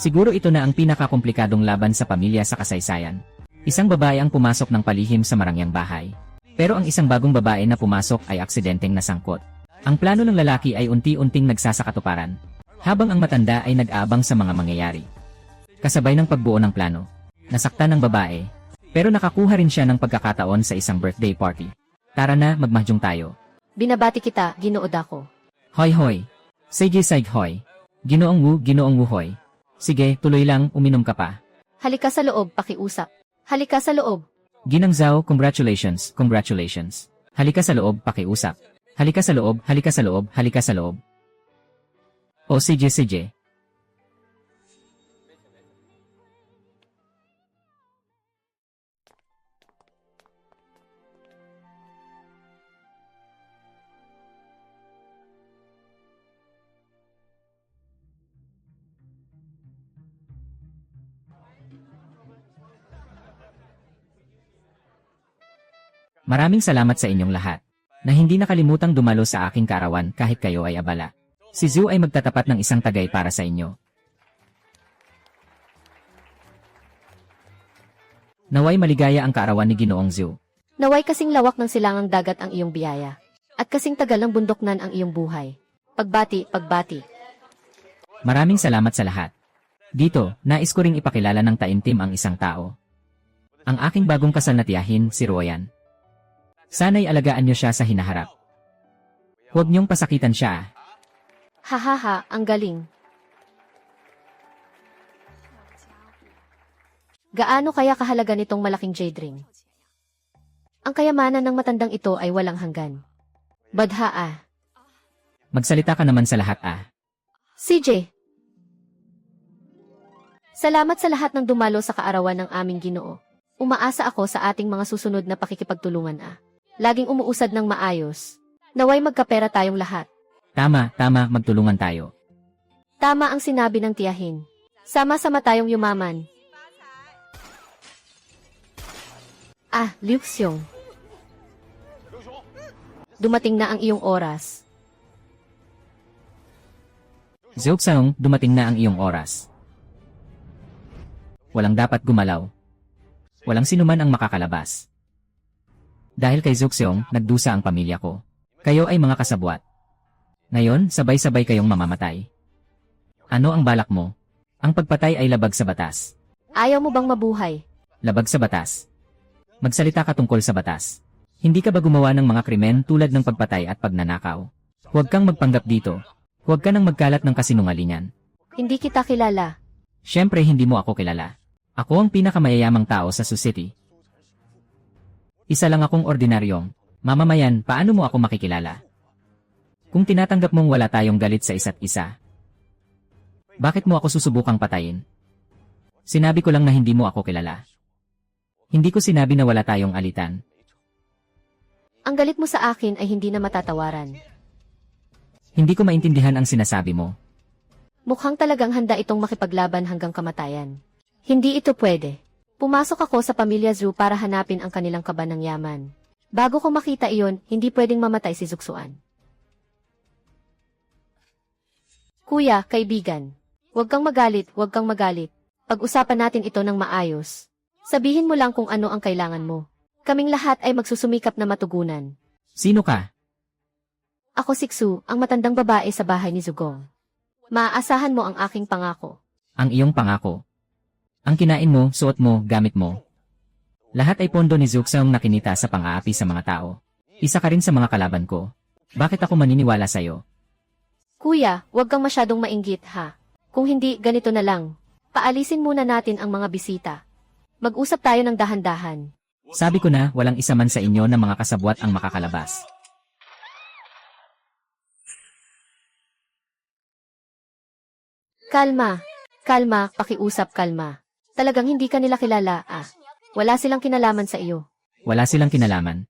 Siguro ito na ang pinakakomplikadong laban sa pamilya sa kasaysayan. Isang babae ang pumasok ng palihim sa marangyang bahay. Pero ang isang bagong babae na pumasok ay aksidenteng nasangkot. Ang plano ng lalaki ay unti-unting nagsasakatuparan, habang ang matanda ay nag-aabang sa mga mangyayari. Kasabay ng pagbuo ng plano, nasaktan ng babae, pero nakakuha rin siya ng pagkakataon sa isang birthday party. Tara na, magmahjong tayo. Binabati kita, Ginood ako. Hoy hoy. Sige sig hoy. Ginoong wu hoy. Sige, tuloy lang, uminom ka pa. Halika sa loob, pakiusap. Halika sa loob. Ginang Zhao, congratulations, congratulations. Halika sa loob, pakiusap. Halika sa loob, halika sa loob, halika sa loob. O sige. Maraming salamat sa inyong lahat, na hindi nakalimutang dumalo sa aking kaarawan kahit kayo ay abala. Si Zhu ay magtatapat ng isang tagay para sa inyo. Naway maligaya ang kaarawan ni Ginoong Zhu. Naway kasing lawak ng silangang dagat ang iyong biyaya. At kasing tagal ng bundoknan ang iyong buhay. Pagbati. Maraming salamat sa lahat. Dito, nais ko ring ipakilala ng taimtim ang isang tao. Ang aking bagong kasal na tiyahin, si Royan. Sana'y alagaan niyo siya sa hinaharap. Huwag niyong pasakitan siya. Hahaha, ang galing. Gaano kaya kahalaga nitong malaking jade ring? Ang kayamanan ng matandang ito ay walang hanggan. Badha. Magsalita ka naman sa lahat CJ. Salamat sa lahat ng dumalo sa kaarawan ng aming Ginoo. Umaasa ako sa ating mga susunod na pakikipagtulungan Laging umuusad ng maayos. Naway magkapera tayong lahat. Tama, magtulungan tayo. Tama ang sinabi ng tiyahin. Sama-sama tayong yumaman. Liu Xiong. Dumating na ang iyong oras. Zhou Xiong, dumating na ang iyong oras. Walang dapat gumalaw. Walang sinuman ang makakalabas. Dahil kay Zhou Xiong, nagdusa ang pamilya ko. Kayo ay mga kasabwat. Ngayon, sabay-sabay kayong mamamatay. Ano ang balak mo? Ang pagpatay ay labag sa batas. Ayaw mo bang mabuhay? Labag sa batas. Magsalita ka tungkol sa batas. Hindi ka ba gumawa ng mga krimen tulad ng pagpatay at pagnanakaw? Huwag kang magpanggap dito. Huwag ka nang magkalat ng kasinungalingan. Hindi kita kilala. Siyempre hindi mo ako kilala. Ako ang pinakamayayamang tao sa Sioux City. Isa lang akong ordinaryong mamamayan, paano mo ako makikilala? Kung tinatanggap mong wala tayong galit sa isa't isa, bakit mo ako susubukang patayin? Sinabi ko lang na hindi mo ako kilala. Hindi ko sinabi na wala tayong alitan. Ang galit mo sa akin ay hindi na matatawaran. Hindi ko maintindihan ang sinasabi mo. Mukhang talagang handa itong makipaglaban hanggang kamatayan. Hindi ito pwede. Pumasok ako sa pamilya Zhu para hanapin ang kanilang kaban ng yaman. Bago ko makita iyon, hindi pwedeng mamatay si Zuksuan. Kuya, kaibigan. Huwag kang magalit. Pag-usapan natin ito ng maayos. Sabihin mo lang kung ano ang kailangan mo. Kaming lahat ay magsusumikap na matugunan. Sino ka? Ako si Xu, ang matandang babae sa bahay ni Zugong. Maaasahan mo ang aking pangako. Ang iyong pangako. Ang kinain mo, suot mo, gamit mo. Lahat ay pondo ni Zhou Xiong na kinita sa pang-aapi sa mga tao. Isa ka rin sa mga kalaban ko. Bakit ako maniniwala sa'yo? Kuya, huwag kang masyadong mainggit Kung hindi, ganito na lang. Paalisin muna natin ang mga bisita. Mag-usap tayo ng dahan-dahan. Sabi ko na, walang isa man sa inyo na mga kasabwat ang makakalabas. Kalma, pakiusap kalma. Talagang hindi ka nila kilala Wala silang kinalaman sa iyo. Wala silang kinalaman.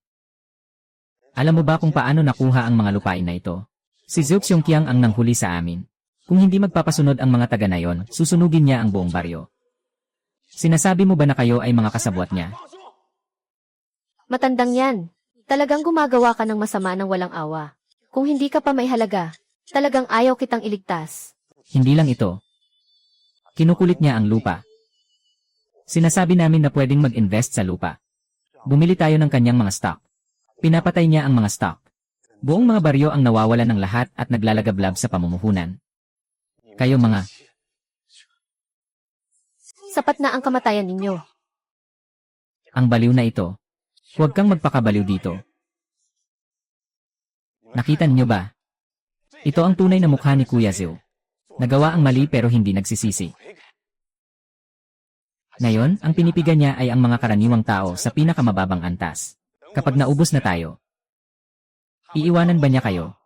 Alam mo ba kung paano nakuha ang mga lupain na ito? Si Zhou Xiongqiang ang nanghuli sa amin. Kung hindi magpapasunod ang mga taga na yon, susunugin niya ang buong baryo. Sinasabi mo ba na kayo ay mga kasabwat niya? Matandang yan. Talagang gumagawa ka ng masama ng walang awa. Kung hindi ka pa may halaga, talagang ayaw kitang iligtas. Hindi lang ito. Kinukulit niya ang lupa. Sinasabi namin na pwedeng mag-invest sa lupa. Bumili tayo ng kanyang mga stock. Pinapatay niya ang mga stock. Buong mga baryo ang nawawala ng lahat at naglalagablab sa pamumuhunan. Kayo mga, Sapat na ang kamatayan ninyo. ang baliw na ito. Huwag kang magpakabaliw dito. Nakita niyo ba? Ito ang tunay na mukha ni Kuya Zhou. Nagawa ang mali pero hindi nagsisisi. Ngayon, ang pinipigan niya ay ang mga karaniwang tao sa pinakamababang antas. Kapag naubos na tayo, iiwanan ba niya kayo?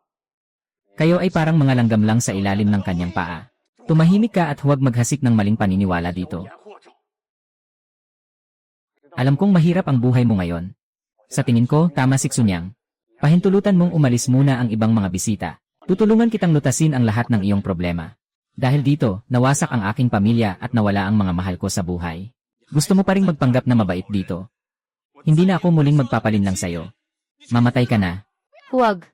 Kayo ay parang mga langgam lang sa ilalim ng kanyang paa. Tumahimik ka at huwag maghasik ng maling paniniwala dito. Alam kong mahirap ang buhay mo ngayon. Sa tingin ko, tama si Xunyang. Pahintulutan mong umalis muna ang ibang mga bisita. Tutulungan kitang lutasin ang lahat ng iyong problema. Dahil dito, nawasak ang aking pamilya at nawala ang mga mahal ko sa buhay. Gusto mo pa ring magpanggap na mabait dito. Hindi na ako muling magpapalinlang sa'yo. Mamatay ka na. Huwag.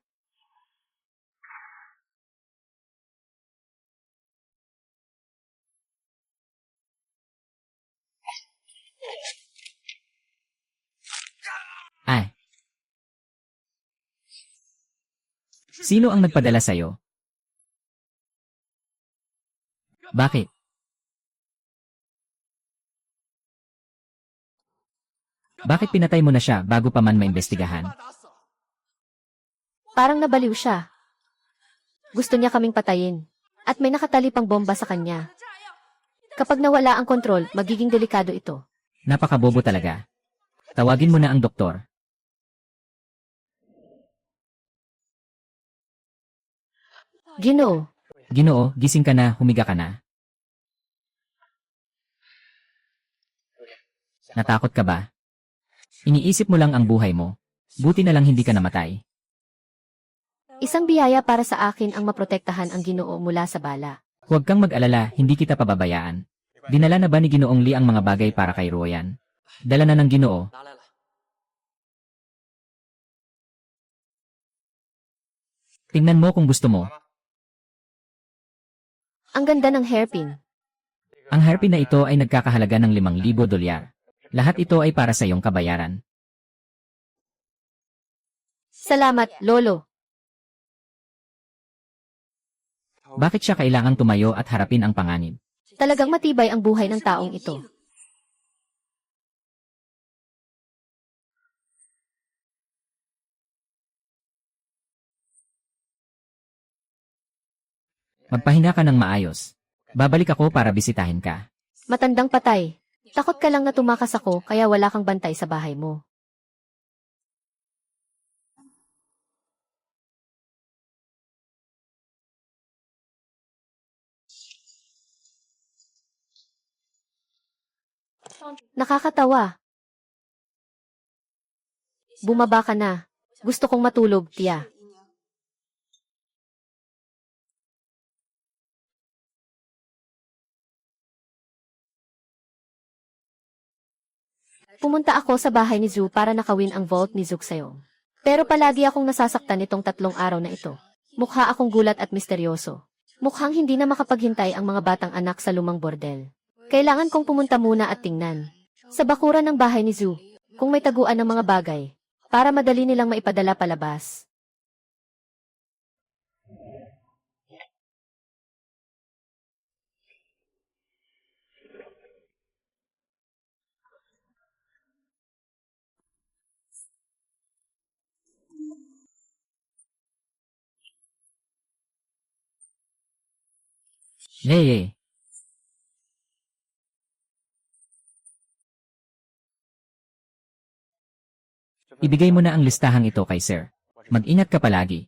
Ay. Sino ang nagpadala sa'yo? Bakit? Bakit pinatay mo na siya bago pa man maimbestigahan? Parang nabaliw siya. Gusto niya kaming patayin. At may nakatali pang bomba sa kanya. Kapag nawala ang kontrol, magiging delikado ito. Napakabobo talaga. Tawagin mo na ang doktor. Ginoo, Ginoo, gising ka na, humiga ka na. Natakot ka ba? Iniisip mo lang ang buhay mo. Buti na lang hindi ka namatay. isang biyaya para sa akin ang maprotektahan ang Ginoo mula sa bala. Huwag kang mag-alala, hindi kita pababayaan. Dinala na ba ni Ginoong Lee ang mga bagay para kay Royan? Dala na ng Ginoo. Tingnan mo kung gusto mo. Ang ganda ng hairpin. Ang hairpin na ito ay nagkakahalaga ng 5,000 dolyar. Lahat ito ay para sa iyong kabayaran. Salamat, Lolo. Bakit siya kailangang tumayo at harapin ang panganib? Talagang matibay ang buhay ng taong ito. Magpahinga ka ng maayos. Babalik ako para bisitahin ka. Matandang patay. Takot ka lang na tumakas ako kaya wala kang bantay sa bahay mo. Nakakatawa. Bumaba ka na. Gusto kong matulog, tiya. Pumunta ako sa bahay ni Zhu para nakawin ang vault ni Zuk sa'yo. Pero palagi akong nasasaktan nitong 3 araw na ito. Mukha akong gulat at misteryoso. Mukhang hindi na makapaghintay ang mga batang anak sa lumang bordel. Kailangan kong pumunta muna at tingnan. Sa bakuran ng bahay ni Zhu, kung may taguan ng mga bagay, para madali nilang maipadala palabas. Hey. Ibigay mo na ang listahang ito kay Sir. Mag-ingat ka palagi.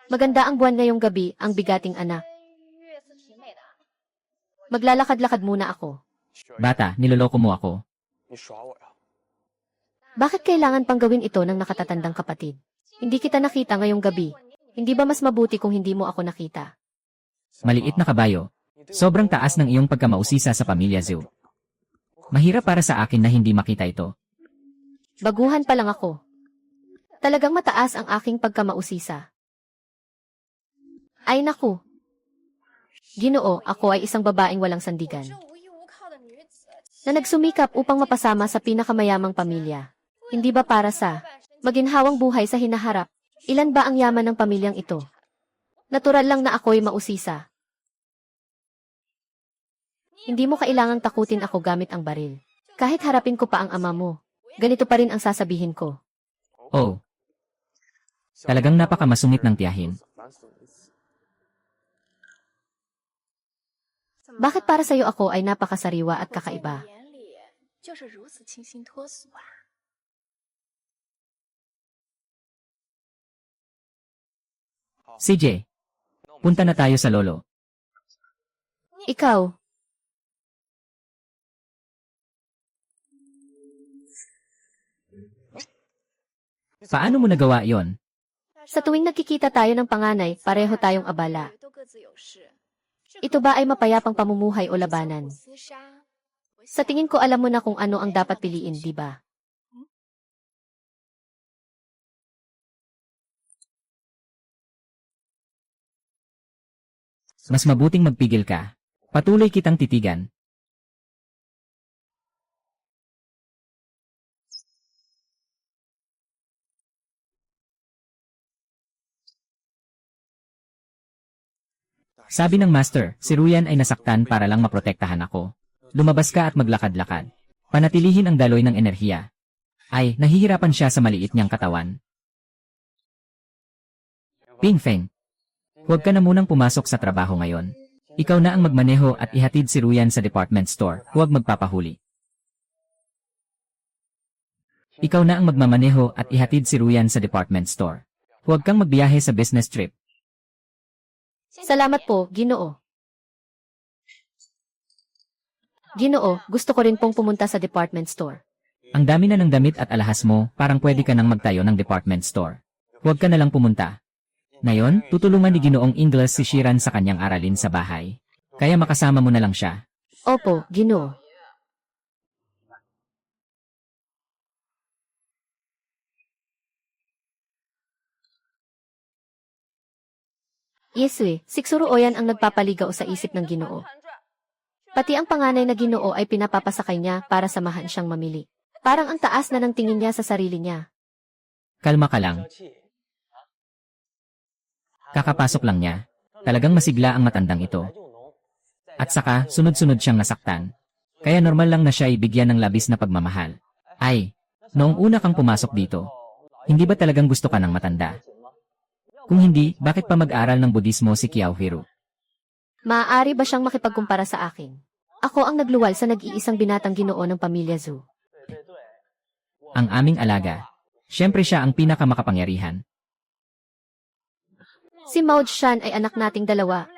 Maganda ang buwan ngayong gabi, ang bigating anak. Maglalakad-lakad muna ako. Bata, niloloko mo ako. Bakit kailangan pang gawin ito ng nakatatandang kapatid? Hindi kita nakita ngayong gabi. Hindi ba mas mabuti kung hindi mo ako nakita? Maliit na kabayo. Sobrang taas ng iyong pagkamausisa sa pamilya Zhu. Mahirap para sa akin na hindi makita ito. Baguhan pa lang ako. Talagang mataas ang aking pagkamausisa. Ay naku. Ginoo, ako ay isang babaeng walang sandigan. Na nagsumikap upang mapasama sa pinakamayamang pamilya. Hindi ba para sa maginhawang buhay sa hinaharap? Ilan ba ang yaman ng pamilyang ito? Natural lang na ako'y mausisa. Hindi mo kailangang takutin ako gamit ang baril. Kahit harapin ko pa ang ama mo, ganito pa rin ang sasabihin ko. Oh. Talagang napakamasungit ng tiyahin. Bakit para sa'yo ako ay napakasariwa at kakaiba? CJ, punta na tayo sa lolo. Ikaw, Paano mo nagawa yon? sa tuwing nagkikita tayo ng panganay, pareho tayong abala. Ito ba ay mapayapang pamumuhay o labanan? Sa tingin ko alam mo na kung ano ang dapat piliin, di ba? Mas mabuting magpigil ka. Patuloy kitang titigan. Sabi ng master, si Ruyan ay nasaktan para lang maprotektahan ako. Lumabas ka at maglakad-lakad. Panatilihin ang daloy ng enerhiya. Ay, nahihirapan siya sa maliit niyang katawan. Ping Feng, huwag ka na munang pumasok sa trabaho ngayon. Ikaw na ang magmaneho at ihatid si Ruyan sa department store, huwag magpapahuli. Ikaw na ang magmamaneho at ihatid si Ruyan sa department store. Huwag kang magbiyahe sa business trip. Salamat po, Ginoo. Ginoo, gusto ko rin pong pumunta sa department store. Ang dami na ng damit at alahas mo, parang pwede ka nang magtayo ng department store. Huwag ka na lang pumunta. Ngayon, tutulungan ni Ginoong Ingles si Shiran sa kanyang aralin sa bahay. Kaya makasama mo na lang siya. Opo, Ginoo. Yeswe, siksuruoyan ang nagpapaligaw sa isip ng Ginoo. Pati ang panganay na Ginoo ay pinapapasakay niya para samahan siyang mamili. Parang ang taas na ng tingin niya sa sarili niya. Kalma ka lang. Kakapasok lang niya. Talagang masigla ang matandang ito. At saka, sunod-sunod siyang nasaktan. Kaya normal lang na siya ibigyan ng labis na pagmamahal. Ay, noong una kang pumasok dito, hindi ba talagang gusto ka ng matanda? Kung hindi, bakit pa mag-aral ng budismo si Kiaohiro? Maaari ba siyang makipagkumpara sa akin? Ako ang nagluwal sa nag-iisang binatang Ginoo ng pamilya Zhu. Ang aming alaga. Siyempre siya ang pinakamakapangyarihan. Si Mao Shan ay anak nating dalawa.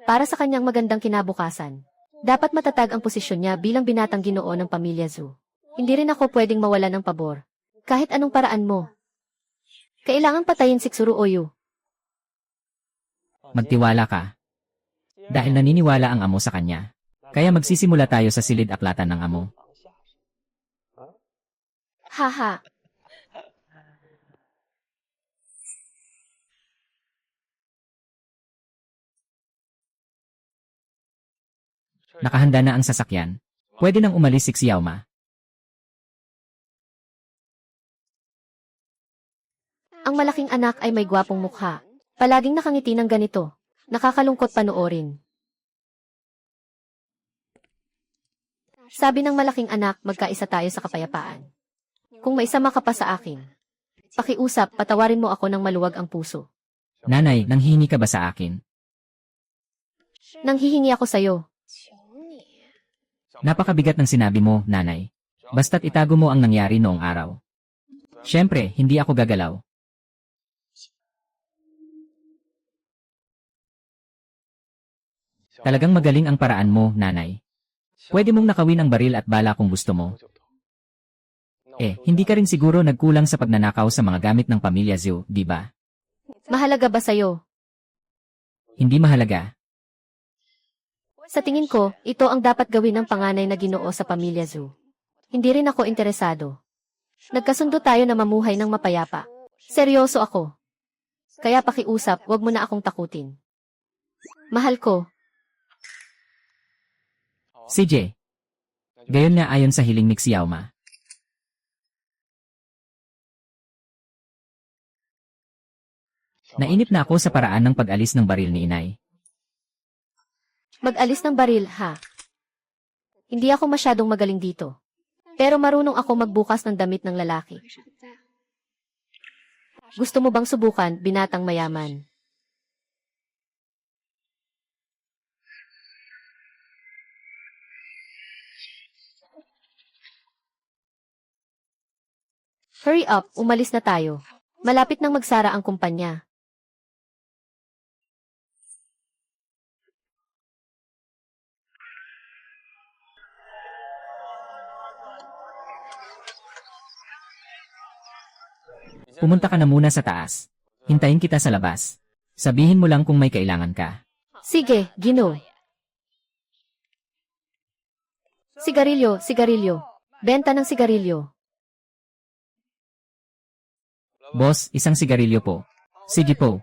Para sa kanyang magandang kinabukasan, dapat matatag ang posisyon niya bilang binatang Ginoo ng pamilya Zhu. Hindi rin ako pwedeng mawala ng pabor. Kahit anong paraan mo. Kailangang patayin si Tsuruoyu. Magtiwala ka. Dahil naniniwala ang amo sa kanya. Kaya magsisimula tayo sa silid-aklatan ng amo. Haha. Nakahanda na ang sasakyan. Pwede nang umalis si Xiaoma. Ang malaking anak ay may gwapong mukha. Palaging nakangiti ng ganito. Nakakalungkot panoorin. Sabi ng malaking anak, magkaisa tayo sa kapayapaan. Kung maisama ka pa sa akin, pakiusap, patawarin mo ako ng maluwag ang puso. Nanay, nanghihingi ka ba sa akin? Nanghihingi ako sa'yo. Napakabigat ng sinabi mo, nanay. Basta't itago mo ang nangyari noong araw. Siyempre, hindi ako gagalaw. Talagang magaling ang paraan mo, nanay. Pwede mong nakawin ang baril at bala kung gusto mo. Hindi ka rin siguro nagkulang sa pagnanakaw sa mga gamit ng pamilya Zhu, di ba? Mahalaga ba sa'yo? Hindi mahalaga. Sa tingin ko, ito ang dapat gawin ng panganay na Ginoo sa pamilya Zhu. Hindi rin ako interesado. Nagkasundo tayo na mamuhay ng mapayapa. Seryoso ako. Kaya pakiusap, wag mo na akong takutin. Mahal ko. CJ. Gayon nga ayon sa hiling ni Xiaoma. Nainip na ako sa paraan ng pag-alis ng baril ni inay. Mag-alis ng baril, ha? Hindi ako masyadong magaling dito. Pero marunong ako magbukas ng damit ng lalaki. Gusto mo bang subukan, binatang mayaman? Hurry up, umalis na tayo. Malapit nang magsara ang kumpanya. Pumunta ka na muna sa taas. Hintayin kita sa labas. Sabihin mo lang kung may kailangan ka. Sige, Ginoo. Sigarilyo, sigarilyo. Benta ng sigarilyo. Boss, isang sigarilyo po. Sige po.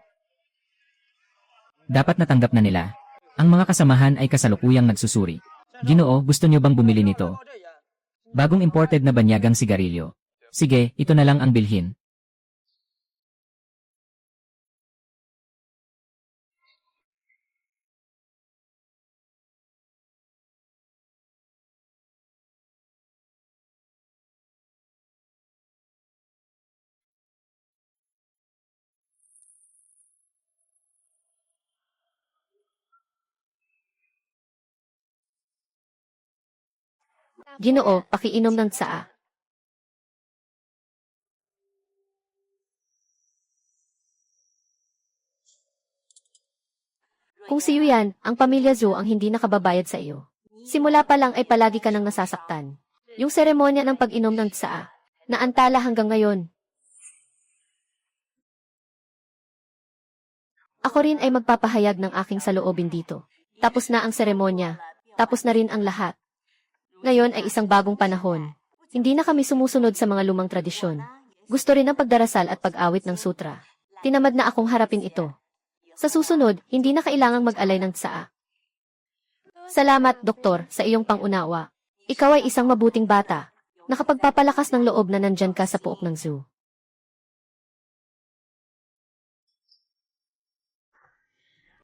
Dapat natanggap na nila. Ang mga kasamahan ay kasalukuyang nagsusuri. Ginoo, gusto niyo bang bumili nito? Bagong imported na banyagang sigarilyo. Sige, ito na lang ang bilhin. Ginoo, pakiinom ng tsaa. Kung si Yuyan, ang pamilya Zhu ang hindi nakababayad sa iyo. Simula pa lang ay palagi ka nang nasasaktan. Yung seremonya ng pag-inom ng tsaa, naantala hanggang ngayon. Ako rin ay magpapahayag ng aking saloobin dito. Tapos na ang seremonya. Tapos na rin ang lahat. Ngayon ay isang bagong panahon. Hindi na kami sumusunod sa mga lumang tradisyon. Gusto rin ang pagdarasal at pag-awit ng sutra. Tinamad na akong harapin ito. Sa susunod, hindi na kailangang mag-alay ng tsaa. Salamat, Doktor, sa iyong pangunawa. Ikaw ay isang mabuting bata. Nakapagpapalakas ng loob na nandyan ka sa pook ng zoo.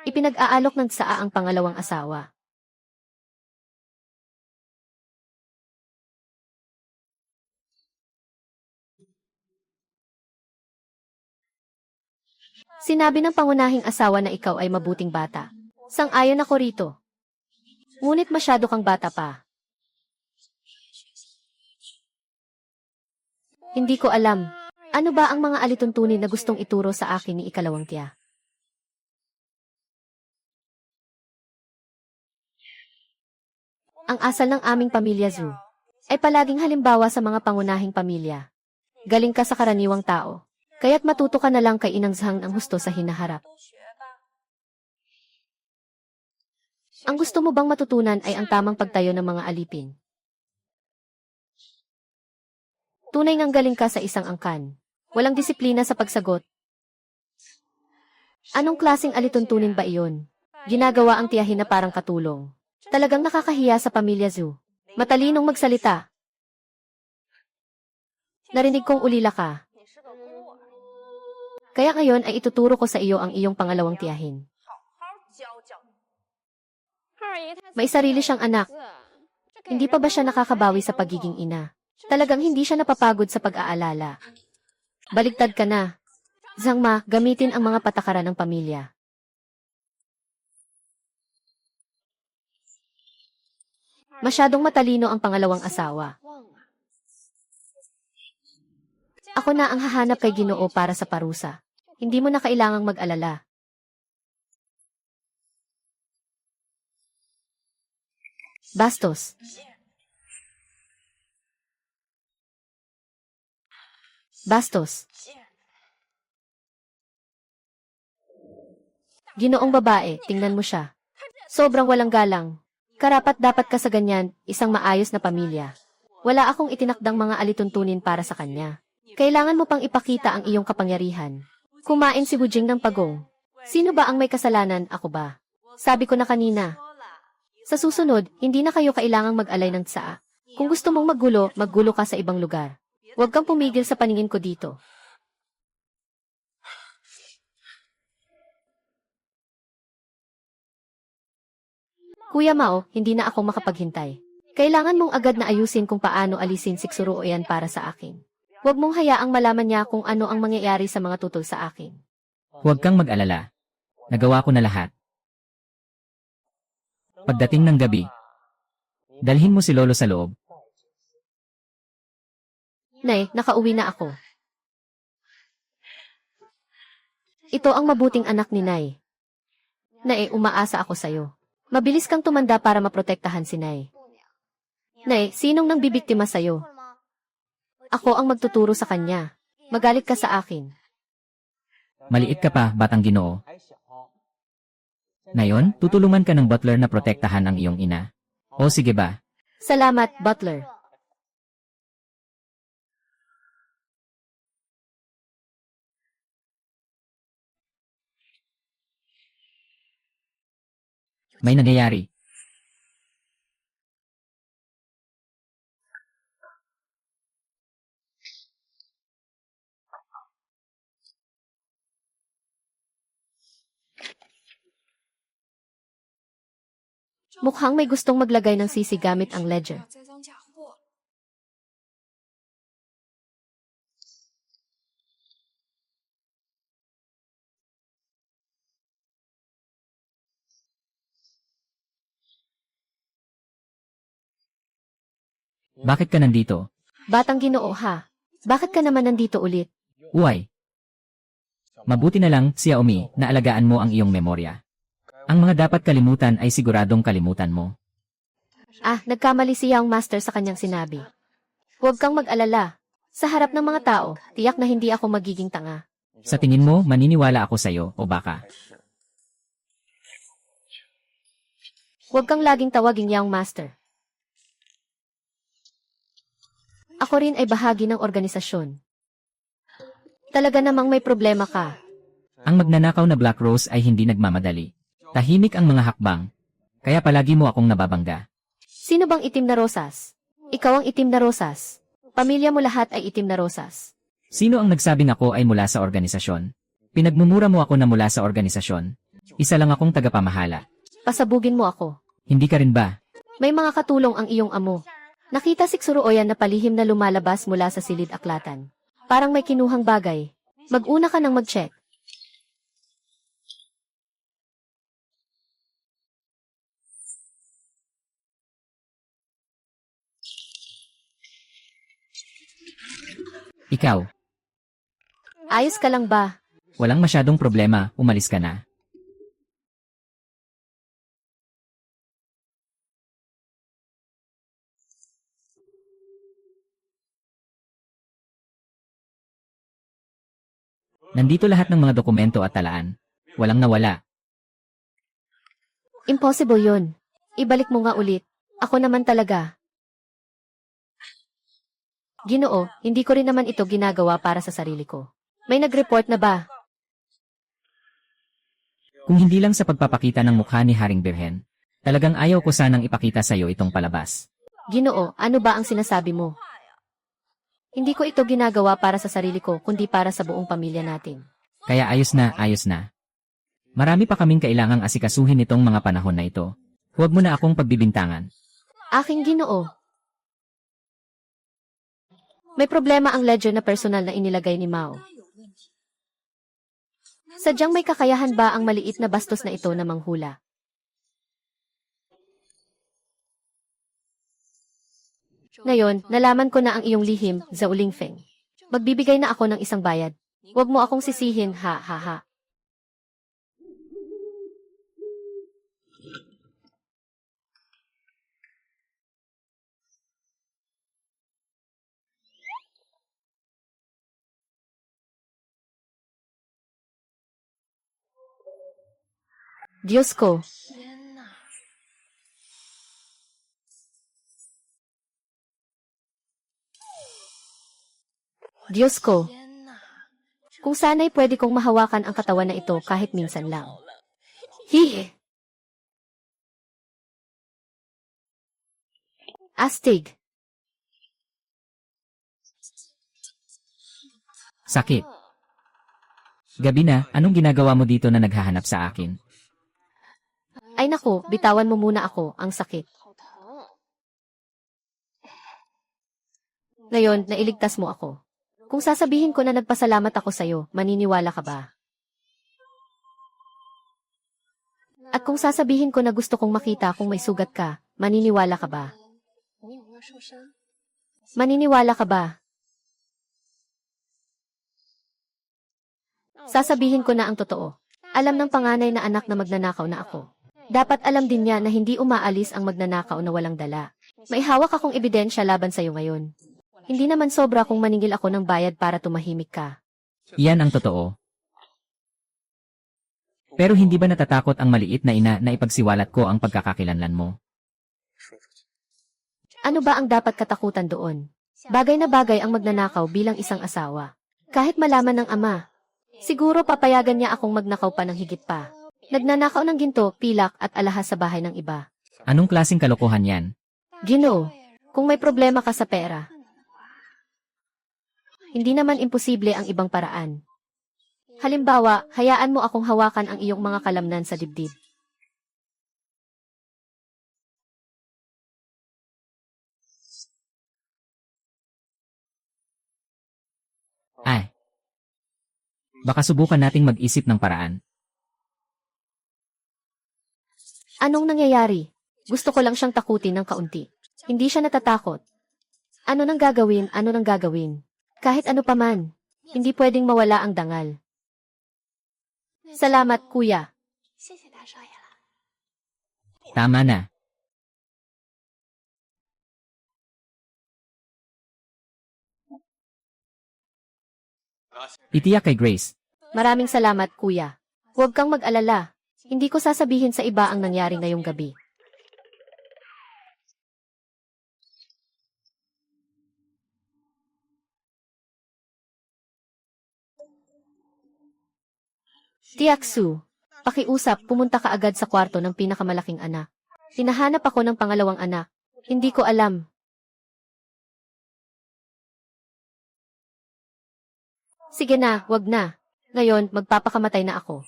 Ipinag-aalok ng tsaa ang pangalawang asawa. Sinabi ng pangunahing asawa na ikaw ay mabuting bata. Sang-ayon ako rito. Ngunit masyado kang bata pa. Hindi ko alam. Ano ba ang mga alituntunin na gustong ituro sa akin ni ikalawang tiya? Ang asal ng aming pamilya Zhu ay palaging halimbawa sa mga pangunahing pamilya. Galing ka sa karaniwang tao. Kaya't matuto ka na lang kay Inang Zhang ng husto sa hinaharap. Ang gusto mo bang matutunan ay ang tamang pagtayo ng mga alipin? Tunay ngang galing ka sa isang angkan. Walang disiplina sa pagsagot. Anong klaseng alituntunin ba iyon? Ginagawa ang tiyahin na parang katulong. Talagang nakakahiya sa pamilya Zhu. Matalinong magsalita. Narinig kong ulila ka. Kaya ngayon ay ituturo ko sa iyo ang iyong pangalawang tiyahin. May sarili siyang anak. Hindi pa ba siya nakakabawi sa pagiging ina? Talagang hindi siya napapagod sa pag-aalala. Baligtad ka na. Zhangma, gamitin ang mga patakaran ng pamilya. Masyadong matalino ang pangalawang asawa. Ako na ang hahanap kay Ginoo para sa parusa. Hindi mo na kailangang mag-alala. Bastos. Bastos. Ginoong babae, tingnan mo siya. Sobrang walang galang. Karapat-dapat ka sa ganyan, isang maayos na pamilya. Wala akong itinakdang mga alituntunin para sa kanya. Kailangan mo pang ipakita ang iyong kapangyarihan. Kumain si Wujing ng pagong. Sino ba ang may kasalanan, ako ba? Sabi ko na kanina. Sa susunod, hindi na kayo kailangang mag-alay ng tsaa. Kung gusto mong maggulo, maggulo ka sa ibang lugar. Huwag kang pumigil sa paningin ko dito. Kuya Mao, hindi na ako makapaghintay. Kailangan mong agad na ayusin kung paano alisin si Tsuruoyan para sa akin. Huwag mong hayaang malaman niya kung ano ang mangyayari sa mga tutol sa akin. Huwag kang mag-alala. Nagawa ko na lahat. Pagdating ng gabi, dalhin mo si Lolo sa loob. Nay, nakauwi na ako. Ito ang mabuting anak ni Nay. Nay, umaasa ako sa'yo. Mabilis kang tumanda para maprotektahan si Nay. Nay, sinong nang bibiktima sa'yo? Ako ang magtuturo sa kanya. Magalit ka sa akin. Maliit ka pa, batang Ginoo. Ngayon, tutulungan ka ng butler na protektahan ang iyong ina. O sige ba? Salamat, Butler. May nangyayari. Mukhang may gustong maglagay ng sisi gamit ang ledger. Bakit ka nandito? Batang Ginoo ha. Bakit ka naman nandito ulit? Uway. Mabuti na lang, Xiaomi, na alagaan mo ang iyong memorya. Ang mga dapat kalimutan ay siguradong kalimutan mo. Ah, nagkamali si Young Master sa kanyang sinabi. Huwag kang mag-alala. Sa harap ng mga tao, tiyak na hindi ako magiging tanga. Sa tingin mo, maniniwala ako sa'yo o baka? Huwag kang laging tawaging Young Master. Ako rin ay bahagi ng organisasyon. Talaga namang may problema ka. Ang magnanakaw na Black Rose ay hindi nagmamadali. Tahimik ang mga hakbang. Kaya palagi mo akong nababangga. Sino bang itim na rosas? Ikaw ang itim na rosas. Pamilya mo lahat ay itim na rosas. Sino ang nagsabing ako ay mula sa organisasyon? Pinagmumura mo ako na mula sa organisasyon. Isa lang akong tagapamahala. Pasabugin mo ako. Hindi ka rin ba? May mga katulong ang iyong amo. Nakita si Tsuruoyan na palihim na lumalabas mula sa silid aklatan. Parang may kinuhang bagay. Mag-una ka nang mag-check. Ikaw. Ayos ka lang ba? Walang masyadong problema, umalis ka na. Nandito lahat ng mga dokumento at talaan. Walang nawala. Impossible yun. Ibalik mo nga ulit. Ako naman talaga. Ginoo, hindi ko rin naman ito ginagawa para sa sarili ko. May nag-report na ba? Kung hindi lang sa pagpapakita ng mukha ni Haring Birhen, talagang ayaw ko sanang ipakita sa iyo itong palabas. Ginoo, ano ba ang sinasabi mo? Hindi ko ito ginagawa para sa sarili ko, kundi para sa buong pamilya natin. Kaya ayos na, ayos na. Marami pa kaming kailangang asikasuhin nitong mga panahon na ito. Huwag mo na akong pagbibintangan. Aking Ginoo. May problema ang ledger na personal na inilagay ni Mao. Sadyang may kakayahan ba ang maliit na bastos na ito na manghula? Ngayon, nalaman ko na ang iyong lihim, Zhao Lingfeng. Magbibigay na ako ng isang bayad. Huwag mo akong sisihin, ha ha ha. Diyos ko, Diyos ko. Kung sana'y pwede kong mahawakan ang katawan na ito kahit minsan lang. Hihi! Astig. Sakit. Gabi na, anong ginagawa mo dito na naghahanap sa akin? Ay naku, bitawan mo muna ako, ang sakit. Ngayon, nailigtas mo ako. Kung sasabihin ko na nagpasalamat ako sa'yo, maniniwala ka ba? At kung sasabihin ko na gusto kong makita kung may sugat ka, maniniwala ka ba? Maniniwala ka ba? Sasabihin ko na ang totoo. Alam ng panganay na anak na magnanakaw na ako. Dapat alam din niya na hindi umaalis ang magnanakaw na walang dala. May hawak akong ebidensya laban sa'yo ngayon. Hindi naman sobra kung maningil ako ng bayad para tumahimik ka. Iyan ang totoo. Pero hindi ba natatakot ang maliit na ina na ipagsiwalat ko ang pagkakakilanlan mo? Ano ba ang dapat katakutan doon? Bagay na bagay ang magnanakaw bilang isang asawa. Kahit malaman ng ama, siguro papayagan niya akong magnakaw pa ng higit pa. Nagnanakaw ng ginto, pilak at alahas sa bahay ng iba. Anong klaseng kalokohan yan? Ginoo, kung may problema ka sa pera, hindi naman imposible ang ibang paraan. Halimbawa, hayaan mo akong hawakan ang iyong mga kalamnan sa dibdib. Ay. Baka subukan nating mag-isip ng paraan. Anong nangyayari? Gusto ko lang siyang takutin ng kaunti. Hindi siya natatakot. Ano nang gagawin? Ano nang gagawin? Kahit ano paman, hindi pwedeng mawala ang dangal. Salamat, kuya. Tama na. Itiyak kay Grace. Maraming salamat, kuya. Huwag kang mag-alala. Hindi ko sasabihin sa iba ang nangyari ngayong gabi. Tiaksu, pakiusap, pumunta ka agad sa kwarto ng pinakamalaking anak. Hinahanap ako ng pangalawang anak. Hindi ko alam. Sige na, wag na. Ngayon, magpapakamatay na ako.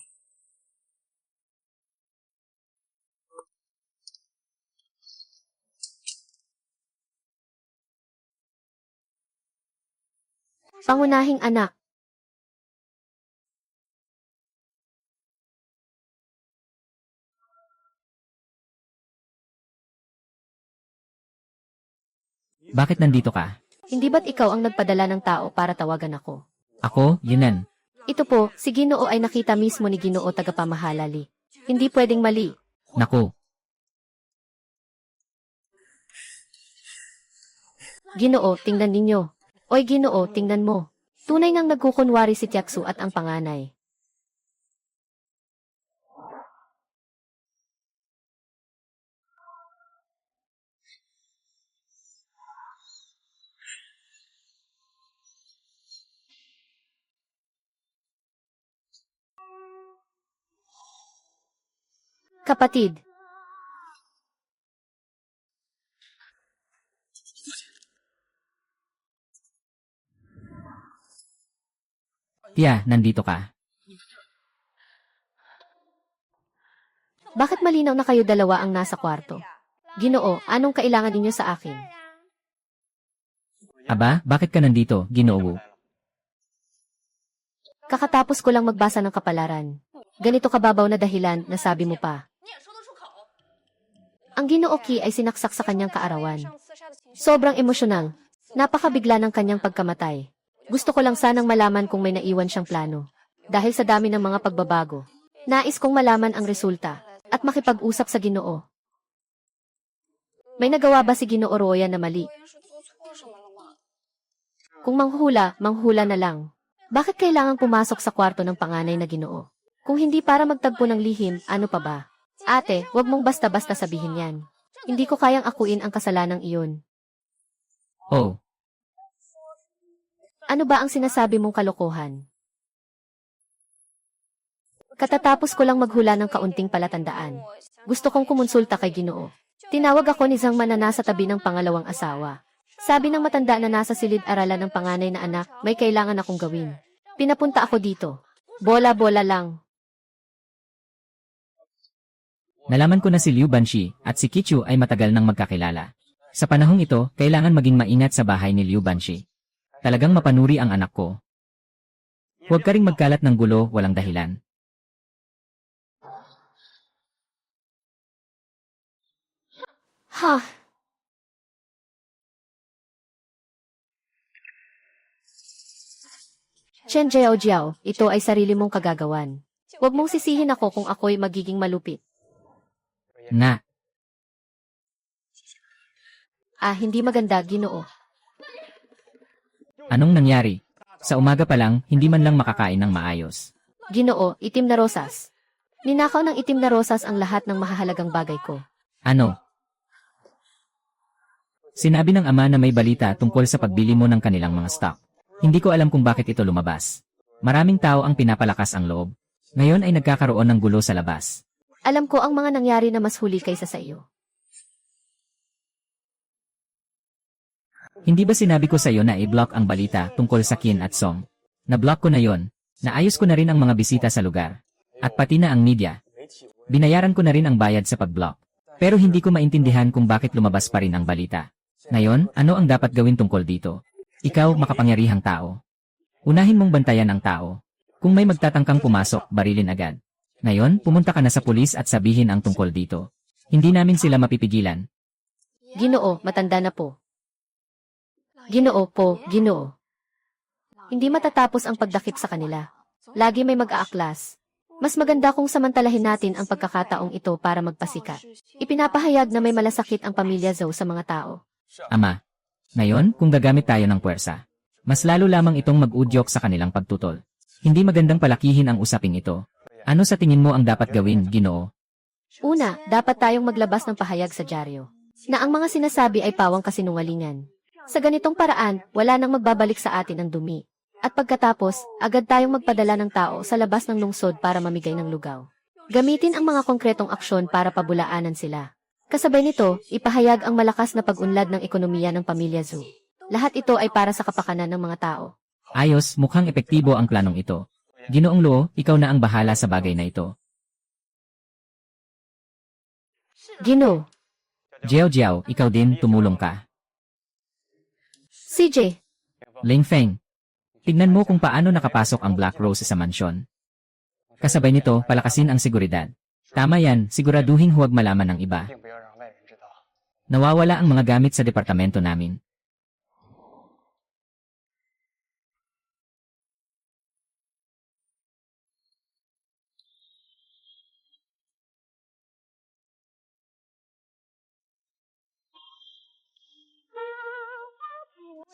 Pangunahing anak. Bakit nandito ka? Hindi ba't ikaw ang nagpadala ng tao para tawagan ako? Ako, Yunan. Ito po, si Ginoo ay nakita mismo ni Ginoo tagapamahalali. Hindi pwedeng mali. Naku. Ginoo, tingnan ninyo. Oy Ginoo, tingnan mo. Tunay ngang nagkukunwari si Tiaksu at ang panganay. Kapatid. Tia, nandito ka. Bakit malinaw na kayo dalawa ang nasa kwarto? Ginoo, anong kailangan ninyo sa akin? Aba, bakit ka nandito, Ginoo? Kakatapos ko lang magbasa ng kapalaran. Ganito kababaw na dahilan na sabi mo pa. Ang Ginoo Ki ay sinaksak sa kanyang kaarawan. Sobrang emosyonal. Napakabigla ng kanyang pagkamatay. Gusto ko lang sanang malaman kung may naiwan siyang plano. Dahil sa dami ng mga pagbabago, nais kong malaman ang resulta at makipag-usap sa Ginoo. May nagawa ba si Ginoo Roya na mali? Kung manghula, manghula na lang. Bakit kailangang pumasok sa kwarto ng panganay na Ginoo? Kung hindi para magtagpo ng lihim, ano pa ba? Ate, wag mong basta-basta sabihin yan. Hindi ko kayang akuin ang kasalanang iyon. Oh, Ano ba ang sinasabi mong kalokohan? Katatapos ko lang maghula ng kaunting palatandaan. Gusto kong kumonsulta kay Ginoo. Tinawag ako ni Zhang Man na nasa tabi ng pangalawang asawa. Sabi ng matanda na nasa silid-aralan ng panganay na anak, may kailangan akong gawin. Pinapunta ako dito. Bola-bola lang. nalaman ko na si Liu Banshi at si Kichu ay matagal nang magkakilala. Sa panahong ito, kailangan maging maingat sa bahay ni Liu Banshi. Talagang mapanuri ang anak ko. Huwag ka ring magkalat ng gulo, walang dahilan. Ha? Chen Jiao, ito ay sarili mong kagagawan. Huwag mong sisihin ako kung ako'y magiging malupit. Na, Hindi maganda, Ginoo. anong nangyari? Sa umaga pa lang, hindi man lang makakain ng maayos. Ginoo, itim na rosas. Ninakaw ng itim na rosas ang lahat ng mahahalagang bagay ko. Ano? Sinabi ng ama na may balita tungkol sa pagbili mo ng kanilang mga stock. Hindi ko alam kung bakit ito lumabas. Maraming tao ang pinapalakas ang loob. Ngayon ay nagkakaroon ng gulo sa labas. Alam ko ang mga nangyari na mas huli kaysa sa iyo. Hindi ba sinabi ko sa iyo na i-block ang balita tungkol sa Qin at Song? Na-block ko na yon. Naayos ko na rin ang mga bisita sa lugar. At pati na ang media. Binayaran ko na rin ang bayad sa pag-block. Pero hindi ko maintindihan kung bakit lumabas pa rin ang balita. Ngayon, ano ang dapat gawin tungkol dito? Ikaw, makapangyarihang tao. Unahin mong bantayan ang tao. Kung may magtatangkang pumasok, barilin agad. Ngayon, pumunta ka na sa pulis at sabihin ang tungkol dito. Hindi namin sila mapipigilan. Ginoo, matanda na po. Ginoo. Hindi matatapos ang pagdakip sa kanila. Lagi may mag-aaklas. Mas maganda kung samantalahin natin ang pagkakataong ito para magpasikat. Ipinapahayag na may malasakit ang pamilya Zhou sa mga tao. Ama, ngayon, kung gagamit tayo ng puwersa, mas lalo lamang itong mag-udyok sa kanilang pagtutol. Hindi magandang palakihin ang usaping ito. Ano sa tingin mo ang dapat gawin, Ginoo? Una, dapat tayong maglabas ng pahayag sa dyaryo na ang mga sinasabi ay pawang kasinungalingan. Sa ganitong paraan, wala nang magbabalik sa atin ang dumi. At pagkatapos, agad tayong magpadala ng tao sa labas ng lungsod para mamigay ng lugaw. Gamitin ang mga konkretong aksyon para pabulaanan sila. Kasabay nito, ipahayag ang malakas na pag-unlad ng ekonomiya ng pamilya Zhou. Lahat ito ay para sa kapakanan ng mga tao. Ayos, mukhang epektibo ang planong ito. Ginoong Luo, ikaw na ang bahala sa bagay na ito. Ginoo, Jiao, ikaw din, tumulong ka. CJ, Ling Feng, tignan mo kung paano nakapasok ang Black Rose sa mansyon. Kasabay nito, palakasin ang seguridad. Tama yan, siguraduhin huwag malaman ng iba. Nawawala ang mga gamit sa departamento namin.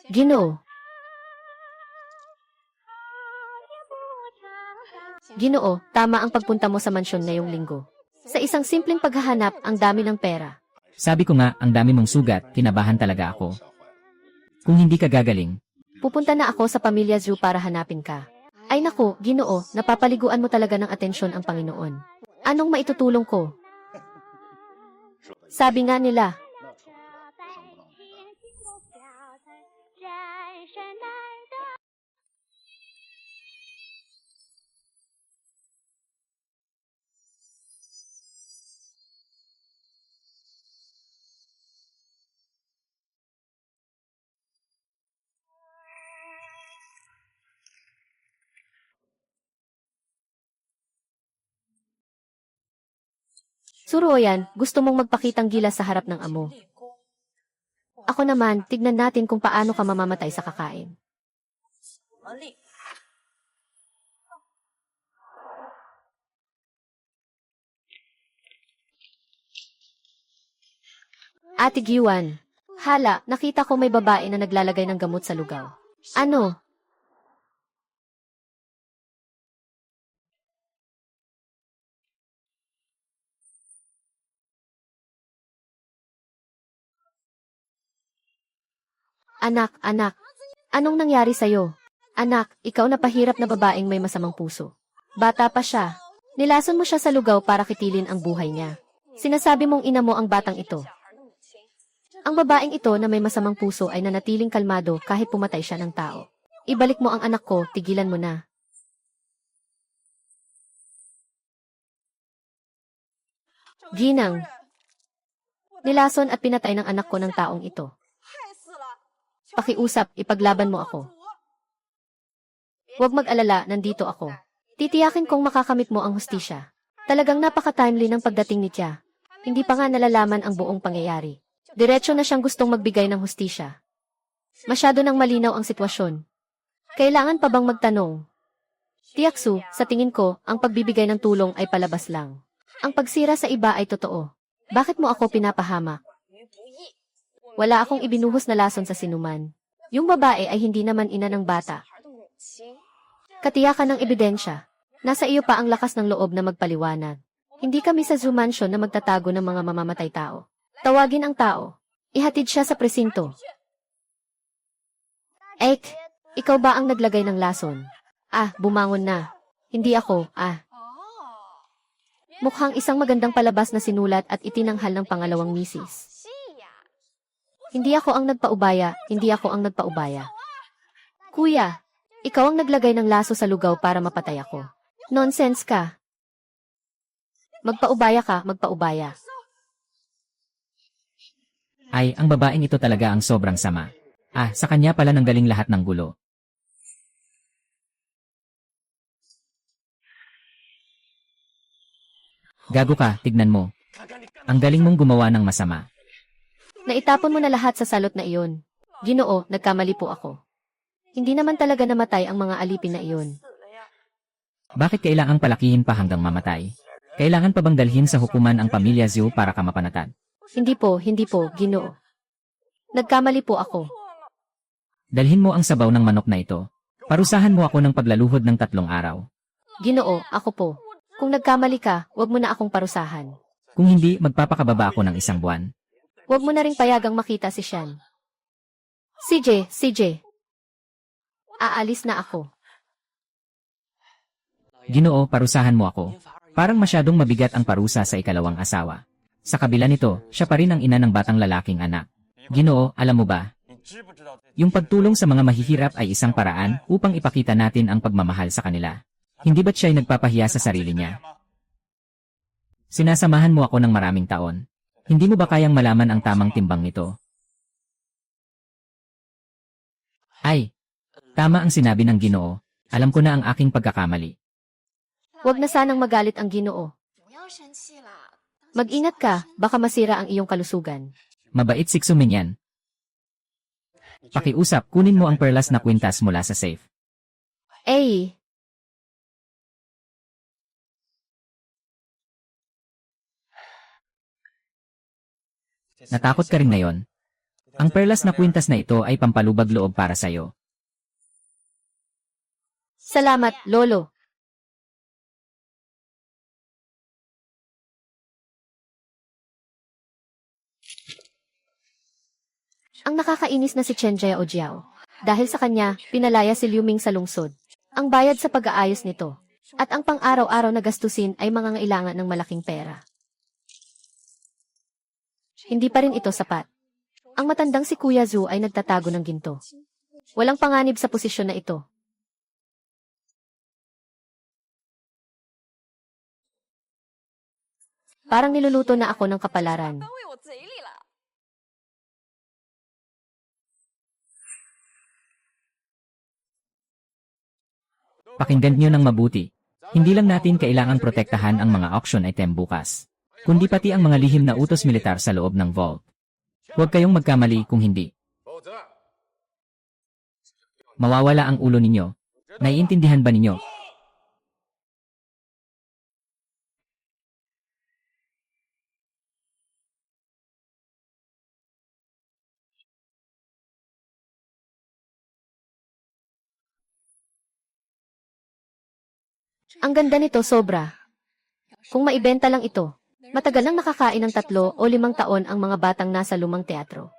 Ginoo. Ginoo, tama ang pagpunta mo sa mansyon ngayong linggo. Sa isang simpleng paghahanap, ang dami ng pera. Sabi ko nga, ang dami mong sugat, kinabahan talaga ako. Kung hindi ka gagaling, Pupunta na ako sa pamilya Zhou para hanapin ka. Ay naku, Ginoo, napapaliguan mo talaga ng atensyon ang Panginoon. Anong maitutulong ko? Sabi nga nila, Suruoyan, gusto mong magpakitang gilas sa harap ng amo. Ako naman, tignan natin kung paano ka mamamatay sa kakain. Ate Giwan, hala, nakita ko may babae na naglalagay ng gamot sa lugaw. Ano? Anak, anong nangyari sa'yo? Anak, ikaw na pahirap na babaeng may masamang puso. Bata pa siya. Nilason mo siya sa lugaw para kitilin ang buhay niya. Sinasabi mong ina mo ang batang ito. Ang babaeng ito na may masamang puso ay nanatiling kalmado kahit pumatay siya ng tao. Ibalik mo ang anak ko, tigilan mo na. Ginang, nilason at pinatay ng anak ko ng taong ito. Pakiusap, ipaglaban mo ako. Huwag mag-alala, nandito ako. Titiyakin kong makakamit mo ang hustisya. Talagang napaka-timely ng pagdating ni Tia. Hindi pa nga nalalaman ang buong pangyayari. Diretso na siyang gustong magbigay ng hustisya. Masyado nang malinaw ang sitwasyon. Kailangan pa bang magtanong? Tiaksu, sa tingin ko, ang pagbibigay ng tulong ay palabas lang. Ang pagsira sa iba ay totoo. Bakit mo ako pinapahamak? Wala akong ibinuhos na lason sa sinuman. Yung babae ay hindi naman ina ng bata. Katiyakan ng ebidensya. Nasa iyo pa ang lakas ng loob na magpaliwanag. Hindi kami sa Zoo Mansion na magtatago ng mga mamamatay tao. Tawagin ang tao. Ihatid siya sa presinto. Ek, ikaw ba ang naglagay ng lason? Bumangon na. Hindi ako, Mukhang isang magandang palabas na sinulat at itinanghal ng pangalawang misis. Hindi ako ang nagpaubaya. Kuya, ikaw ang naglagay ng laso sa lugaw para mapatay ako. Nonsense ka. Magpaubaya. Ay, ang babaeng ito talaga ang sobrang sama. Sa kanya pala nanggaling lahat ng gulo. Gago ka, tignan mo. Ang galing mong gumawa ng masama. Naitapon mo na lahat sa salot na iyon. Ginoo, nagkamali po ako. Hindi naman talaga namatay ang mga alipin na iyon. Bakit kailangang palakihin pa hanggang mamatay? Kailangan pa bang dalhin sa hukuman ang pamilya Zhu para ka mapanatag? Hindi po, Ginoo. Nagkamali po ako. Dalhin mo ang sabaw ng manok na ito. Parusahan mo ako ng paglaluhod ng 3 araw. Ginoo, ako po. Kung nagkamali ka, huwag mo na akong parusahan. Kung hindi, magpapakababa ako ng 1 buwan. Huwag mo na ring payagang makita si Shan. CJ. Aalis na ako. Ginoo, parusahan mo ako. Parang masyadong mabigat ang parusa sa ikalawang asawa. Sa kabila nito, siya pa rin ang ina ng batang lalaking anak. Ginoo, alam mo ba? Yung pagtulong sa mga mahihirap ay isang paraan upang ipakita natin ang pagmamahal sa kanila. Hindi ba't siya'y nagpapahiya sa sarili niya? Sinasamahan mo ako ng maraming taon. Hindi mo ba kayang malaman ang tamang timbang nito? Ay, tama ang sinabi ng Ginoo. Alam ko na ang aking pagkakamali. Huwag na sanang magalit ang Ginoo. Mag-ingat ka, baka masira ang iyong kalusugan. Mabait si Xumin yan. Pakiusap, kunin mo ang perlas na kwintas mula sa safe. Natakot ka rin ngayon. Ang perlas na kwintas na ito ay pampalubag loob para sa'yo. Salamat, Lolo. Ang nakakainis na si Chen Jiao. Dahil sa kanya, pinalaya si Liu Ming sa lungsod. Ang bayad sa pag-aayos nito. At ang pang-araw-araw na gastusin ay mangangailangan ng malaking pera. Hindi pa rin ito sapat. Ang matandang si Kuya Zhu ay nagtatago ng ginto. Walang panganib sa posisyon na ito. Parang niluluto na ako ng kapalaran. Pakinggan niyo ng mabuti. Hindi lang natin kailangang protektahan ang mga auction item bukas, kundi pati ang mga lihim na utos militar sa loob ng vault. Huwag kayong magkamali kung hindi. Mawawala ang ulo ninyo. Naiintindihan ba ninyo? Ang ganda nito sobra. Kung maibenta lang ito, matagal nang nakakain ng 3 o 5 taon ang mga batang nasa lumang teatro.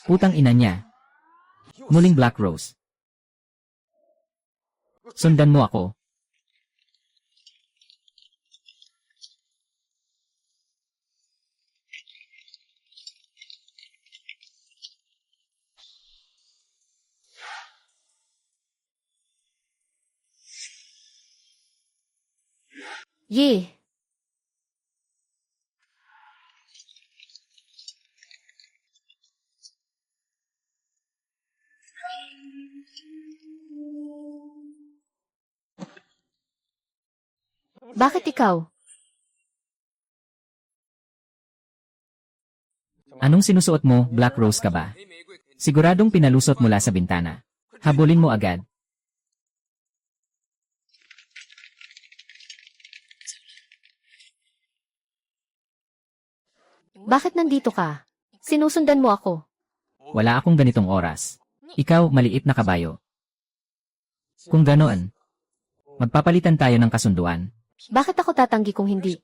Putang ina niya. Muling Black Rose. Sundan mo ako. Ye. Bakit ikaw? Anong sinusuot mo, Black Rose ka ba? Siguradong pinalusot mula sa bintana. Habulin mo agad. Bakit nandito ka? Sinusundan mo ako. Wala akong ganitong oras. Ikaw, maliit na kabayo. Kung ganoon, magpapalitan tayo ng kasunduan. Bakit ako tatanggi kung hindi?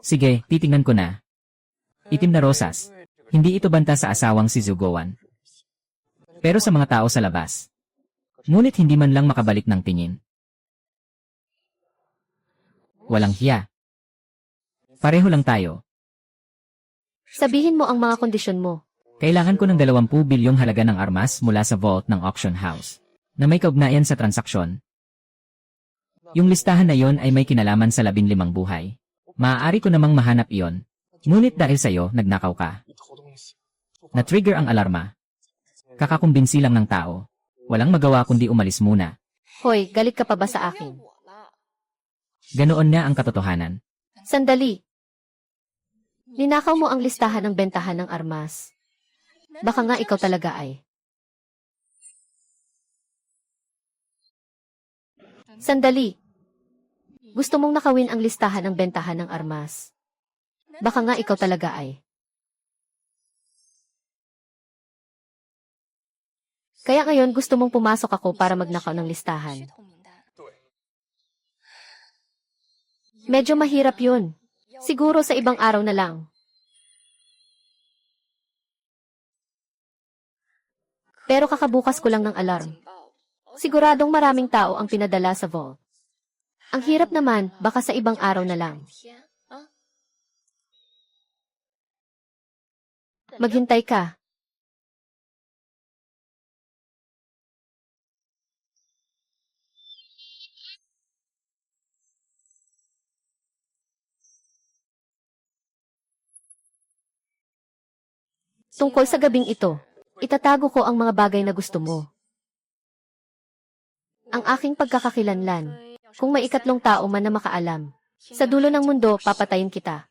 Sige, titingnan ko na. Itim na rosas. Hindi ito banta sa asawang si Zugowan. Pero sa mga tao sa labas. Ngunit hindi man lang makabalik ng tingin. Walang hiya. Pareho lang tayo. Sabihin mo ang mga kondisyon mo. Kailangan ko ng 20 bilyong halaga ng armas mula sa vault ng auction house na may kaugnayan sa transaksyon. Yung listahan na yon ay may kinalaman sa 15 buhay. Maaari ko namang mahanap iyon. Ngunit dahil sa'yo, nagnakaw ka. Na-trigger ang alarma. Kakakumbinsi lang ng tao. Walang magawa kundi umalis muna. Hoy, galit ka pa ba sa akin? Ganoon na ang katotohanan. Sandali. Ninakaw mo ang listahan ng bentahan ng armas. Baka nga ikaw talaga ay. Sandali. Gusto mong nakawin ang listahan ng bentahan ng armas. Baka nga ikaw talaga ay. Kaya ngayon gusto mong pumasok ako para magnakaw ng listahan. Medyo mahirap yun. Siguro sa ibang araw na lang. Pero kakabukas ko lang ng alarm. Siguradong maraming tao ang pinadala sa vault. Ang hirap naman, baka sa ibang araw na lang. Maghintay ka. Tungkol sa gabing ito, itatago ko ang mga bagay na gusto mo. Ang aking pagkakakilanlan, kung may ikatlong tao man na makaalam. Sa dulo ng mundo, papatayin kita.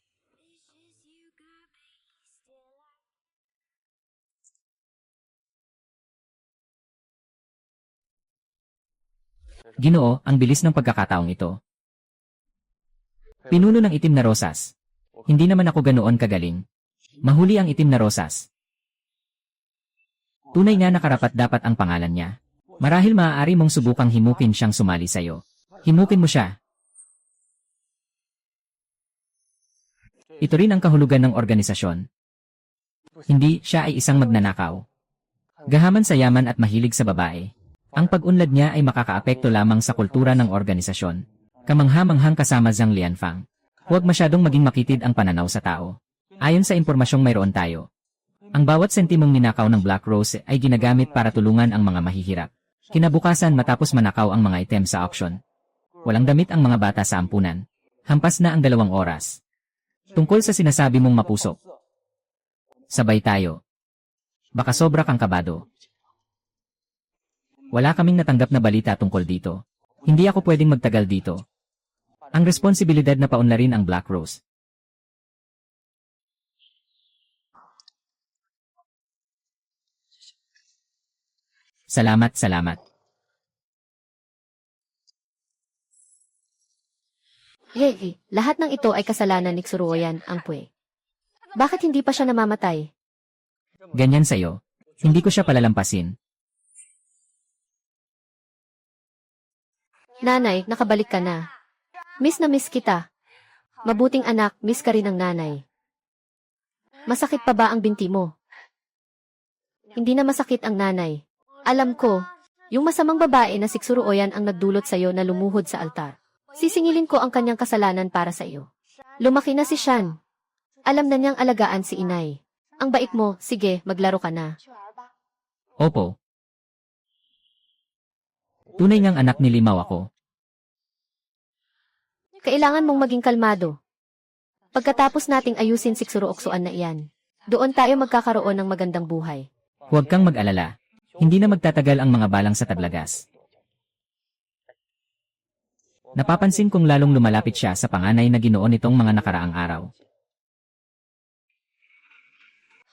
Ginoo, ang bilis ng pagkakataong ito. Pinuno ng itim na rosas. Hindi naman ako ganoon kagaling. Mahuli ang itim na rosas. Tunay nga na karapat-dapat ang pangalan niya. Marahil maaari mong subukang himukin siyang sumali sa'yo. Himukin mo siya. Ito rin ang kahulugan ng organisasyon. Hindi, siya ay isang magnanakaw. Gahaman sa yaman at mahilig sa babae. Ang pag-unlad niya ay makakaapekto lamang sa kultura ng organisasyon. Kamangha-manghang kasama Zhang Lianfang. Huwag masyadong maging makitid ang pananaw sa tao. Ayon sa impormasyong mayroon tayo, ang bawat sentimong ninakaw ng Black Rose ay ginagamit para tulungan ang mga mahihirap. Kinabukasan matapos manakaw ang mga item sa auction. Walang damit ang mga bata sa ampunan. Hampas na ang 2 oras. Tungkol sa sinasabi mong mapusok. Sabay tayo. Baka sobra kang kabado. Wala kaming natanggap na balita tungkol dito. Hindi ako pwedeng magtagal dito. Ang responsibilidad na paunlarin ang Black Rose. Salamat, salamat. Hey, lahat ng ito ay kasalanan ni Xuruoyan, ang Pue. Bakit hindi pa siya namamatay? Ganyan sa'yo. Hindi ko siya palalampasin. Nanay, nakabalik ka na. Miss na miss kita. Mabuting anak, miss ka rin ng nanay. Masakit pa ba ang binti mo? Hindi na masakit ang nanay. Alam ko, yung masamang babae na si Xuru-Oyan ang nagdulot sa'yo na lumuhod sa altar. Sisingilin ko ang kanyang kasalanan para sa iyo. Lumaki na si Shan. Alam na niyang alagaan si inay. Ang bait mo, sige, maglaro ka na. Opo. Tunay ngang anak ni Limaw ako. Kailangan mong maging kalmado. Pagkatapos nating ayusin si Xuru-Oksuan na iyan, doon tayo magkakaroon ng magandang buhay. Huwag kang mag-alala. Hindi na magtatagal ang mga balang sa Taglagas. Napapansin kong lalong lumalapit siya sa panganay na Ginoo nitong mga nakaraang araw.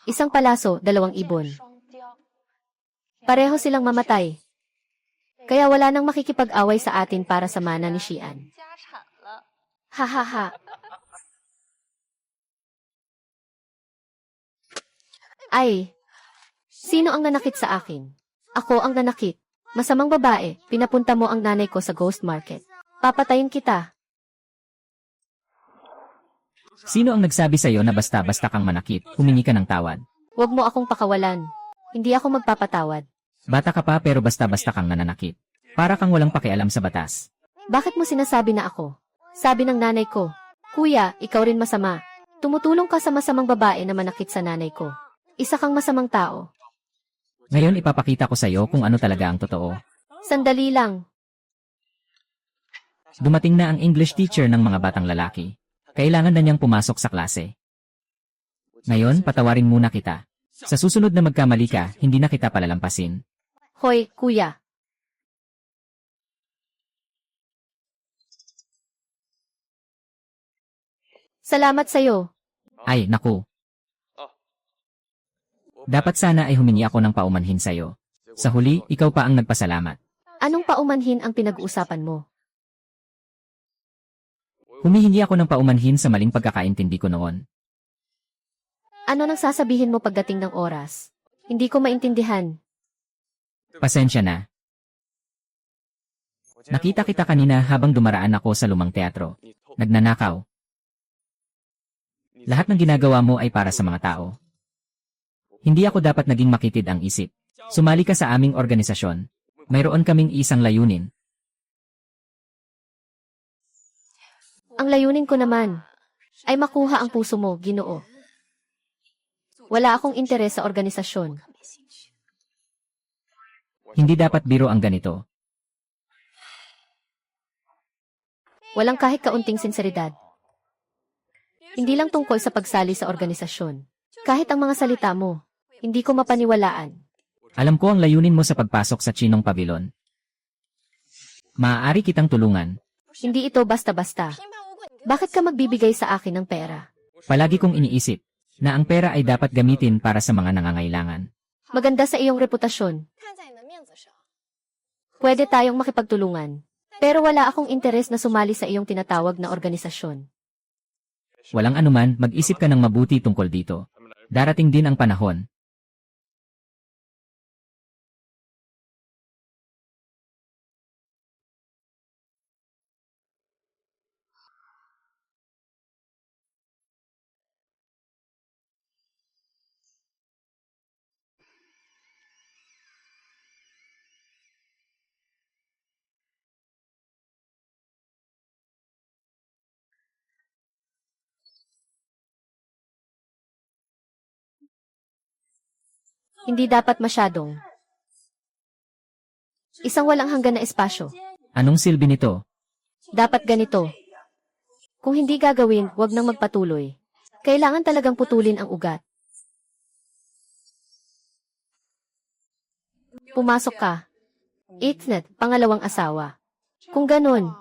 Isang palaso, 2 ibon. Pareho silang mamatay. Kaya wala nang makikipag-away sa atin para sa mana ni Xian. Ha ha ha. Ay, sino ang nanakit sa akin? Ako ang nanakit. Masamang babae, pinapunta mo ang nanay ko sa ghost market. Papatayin kita. Sino ang nagsabi sa'yo na basta-basta kang manakit, humingi ka ng tawad? Huwag mo akong pakawalan. Hindi ako magpapatawad. Bata ka pa pero basta-basta kang nananakit. Para kang walang pakialam sa batas. Bakit mo sinasabi na ako? Sabi ng nanay ko, Kuya, ikaw rin masama. Tumutulong ka sa masamang babae na manakit sa nanay ko. Isa kang masamang tao. Ngayon ipapakita ko sa'yo kung ano talaga ang totoo. Sandali lang. Dumating na ang English teacher ng mga batang lalaki. Kailangan na niyang pumasok sa klase. Ngayon, patawarin muna kita. Sa susunod na magkamali ka, hindi na kita palalampasin. Hoy, kuya. Salamat sa'yo. Ay, naku. Dapat sana ay humingi ako ng paumanhin sa'yo. Sa huli, ikaw pa ang nagpasalamat. Anong paumanhin ang pinag-uusapan mo? Humihingi ako ng paumanhin sa maling pagkakaintindi ko noon. Ano nang sasabihin mo pagdating ng oras? Hindi ko maintindihan. Pasensya na. Nakita kita kanina habang dumaraan ako sa lumang teatro. Nagnanakaw. Lahat ng ginagawa mo ay para sa mga tao. Hindi ako dapat naging makitid ang isip. Sumali ka sa aming organisasyon. Mayroon kaming isang layunin. Ang layunin ko naman ay makuha ang puso mo, Ginoo. Wala akong interes sa organisasyon. Hindi dapat biro ang ganito. Walang kahit kaunting sinseridad. Hindi lang tungkol sa pagsali sa organisasyon. Kahit ang mga salita mo, hindi ko mapaniwalaan. Alam ko ang layunin mo sa pagpasok sa Chinong Pavilion. Maaari kitang tulungan. Hindi ito basta-basta. Bakit ka magbibigay sa akin ng pera? Palagi kong iniisip na ang pera ay dapat gamitin para sa mga nangangailangan. Maganda sa iyong reputasyon. Pwede tayong makipagtulungan. Pero wala akong interes na sumali sa iyong tinatawag na organisasyon. Walang anuman, mag-isip ka ng mabuti tungkol dito. Darating din ang panahon. Hindi dapat masyadong. Isang walang hanggan na espasyo. Anong silbi nito? Dapat ganito. Kung hindi gagawin, wag nang magpatuloy. Kailangan talagang putulin ang ugat. Pumasok ka. Itnet, pangalawang asawa. Kung ganun,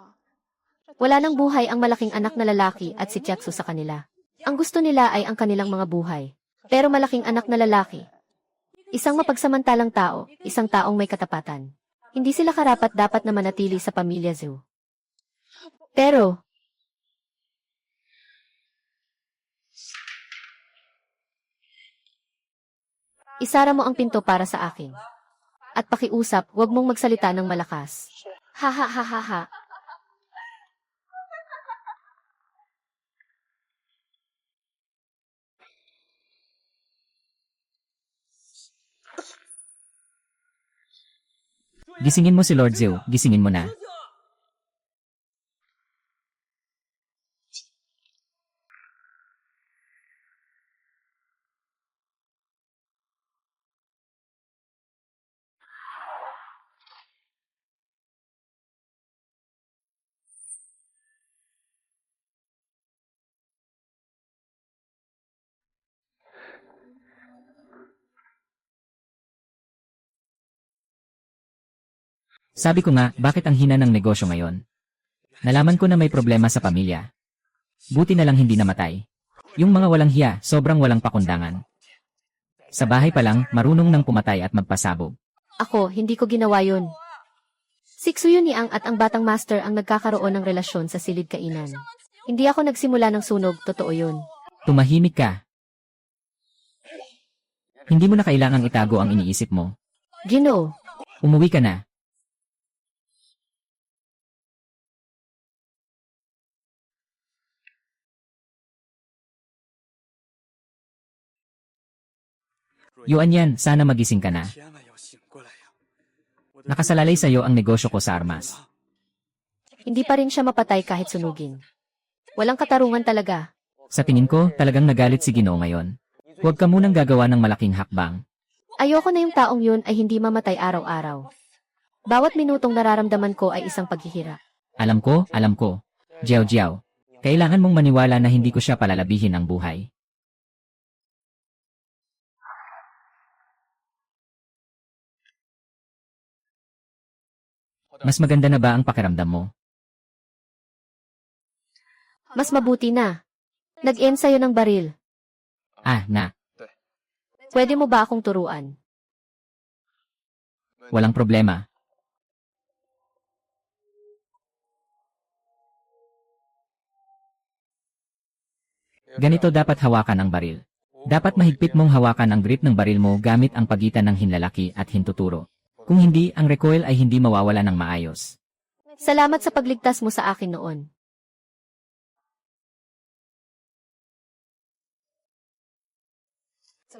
wala nang buhay ang malaking anak na lalaki at si Chiatsu sa kanila. Ang gusto nila ay ang kanilang mga buhay. Pero malaking anak na lalaki. Isang mapagsamantalang tao, isang taong may katapatan. Hindi sila karapat-dapat na manatili sa pamilya Zhu. Pero, isara mo ang pinto para sa akin. At pakiusap, huwag mong magsalita ng malakas. Ha ha ha ha ha. Gisingin mo si Lord Zhou, gisingin mo na. Sabi ko nga, bakit ang hina ng negosyo ngayon? Nalaman ko na may problema sa pamilya. Buti na lang hindi namatay. Yung mga walang hiya, sobrang walang pakundangan. Sa bahay pa lang, marunong nang pumatay at magpasabog. Ako, hindi ko ginawa yun. Si Xuyu Niang at ang batang master ang nagkakaroon ng relasyon sa silid kainan. Hindi ako nagsimula ng sunog, totoo yun. Tumahimik ka. Hindi mo na kailangang itago ang iniisip mo. Ginoo, Umuwi ka na. Yuan yan, sana magising ka na. Nakasalalay sa'yo ang negosyo ko sa armas. hindi pa rin siya mapatay kahit sunugin. Walang katarungan talaga. Sa tingin ko, talagang nagalit si Ginoo ngayon. Huwag ka munang gagawa ng malaking hakbang. Ayoko na yung taong yun ay hindi mamatay araw-araw. Bawat minutong nararamdaman ko ay isang paghihirap. Alam ko, alam ko. Jiao Jiao, kailangan mong maniwala na hindi ko siya palalabihin ang buhay. Mas maganda na ba ang pakiramdam mo? Mas mabuti na. Nag-end sa'yo ng baril. Ah, na. Pwede mo ba akong turuan? Walang problema. Ganito dapat hawakan ang baril. Dapat mahigpit mong hawakan ang grip ng baril mo gamit ang pagitan ng hinlalaki at hintuturo. Kung hindi, ang recoil ay hindi mawawala ng maayos. Salamat sa pagligtas mo sa akin noon.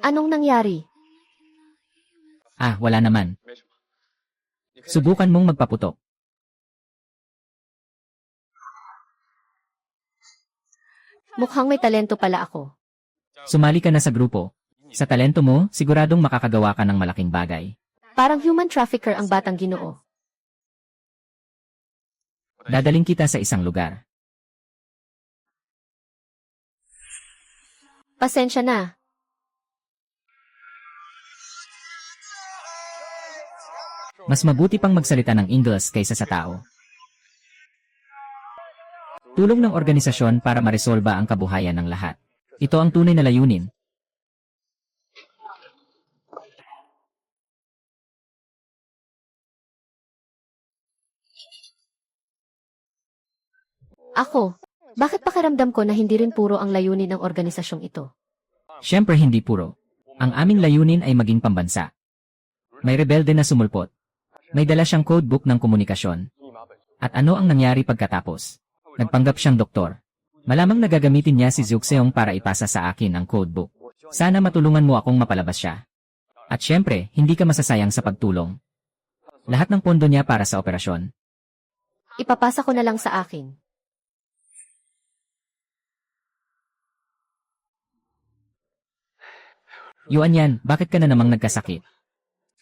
Anong nangyari? Ah, wala naman. Subukan mong magpaputok. Mukhang may talento pala ako. Sumali ka na sa grupo. Sa talento mo, siguradong makakagawa ka ng malaking bagay. Parang human trafficker ang batang Ginoo. Dadaling kita sa isang lugar. Pasensya na. Mas mabuti pang magsalita ng Ingles kaysa sa tao. Tulong ng organisasyon para maresolba ang kabuhayan ng lahat. Ito ang tunay na layunin. Ako, bakit pakiramdam ko na hindi rin puro ang layunin ng organisasyong ito? Siyempre hindi puro. Ang aming layunin ay maging pambansa. May rebelde na sumulpot. May dala siyang codebook ng komunikasyon. At ano ang nangyari pagkatapos? Nagpanggap siyang doktor. Malamang nagagamitin niya si Zhuxeong para ipasa sa akin ang codebook. Sana matulungan mo akong mapalabas siya. At siyempre, hindi ka masasayang sa pagtulong. Lahat ng pondo niya para sa operasyon. Ipapasa ko na lang sa akin. Yuan yan, bakit ka na namang nagkasakit?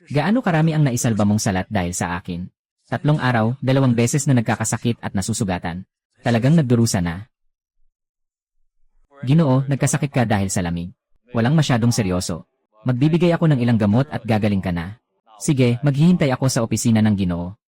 Gaano karami ang naisalba mong salat dahil sa akin? 3 araw, 2 beses na nagkakasakit at nasusugatan. Talagang nagdurusa na. Ginoo, nagkasakit ka dahil sa lamig. Walang masyadong seryoso. Magbibigay ako ng ilang gamot at gagaling ka na. Sige, maghihintay ako sa opisina ng Ginoo.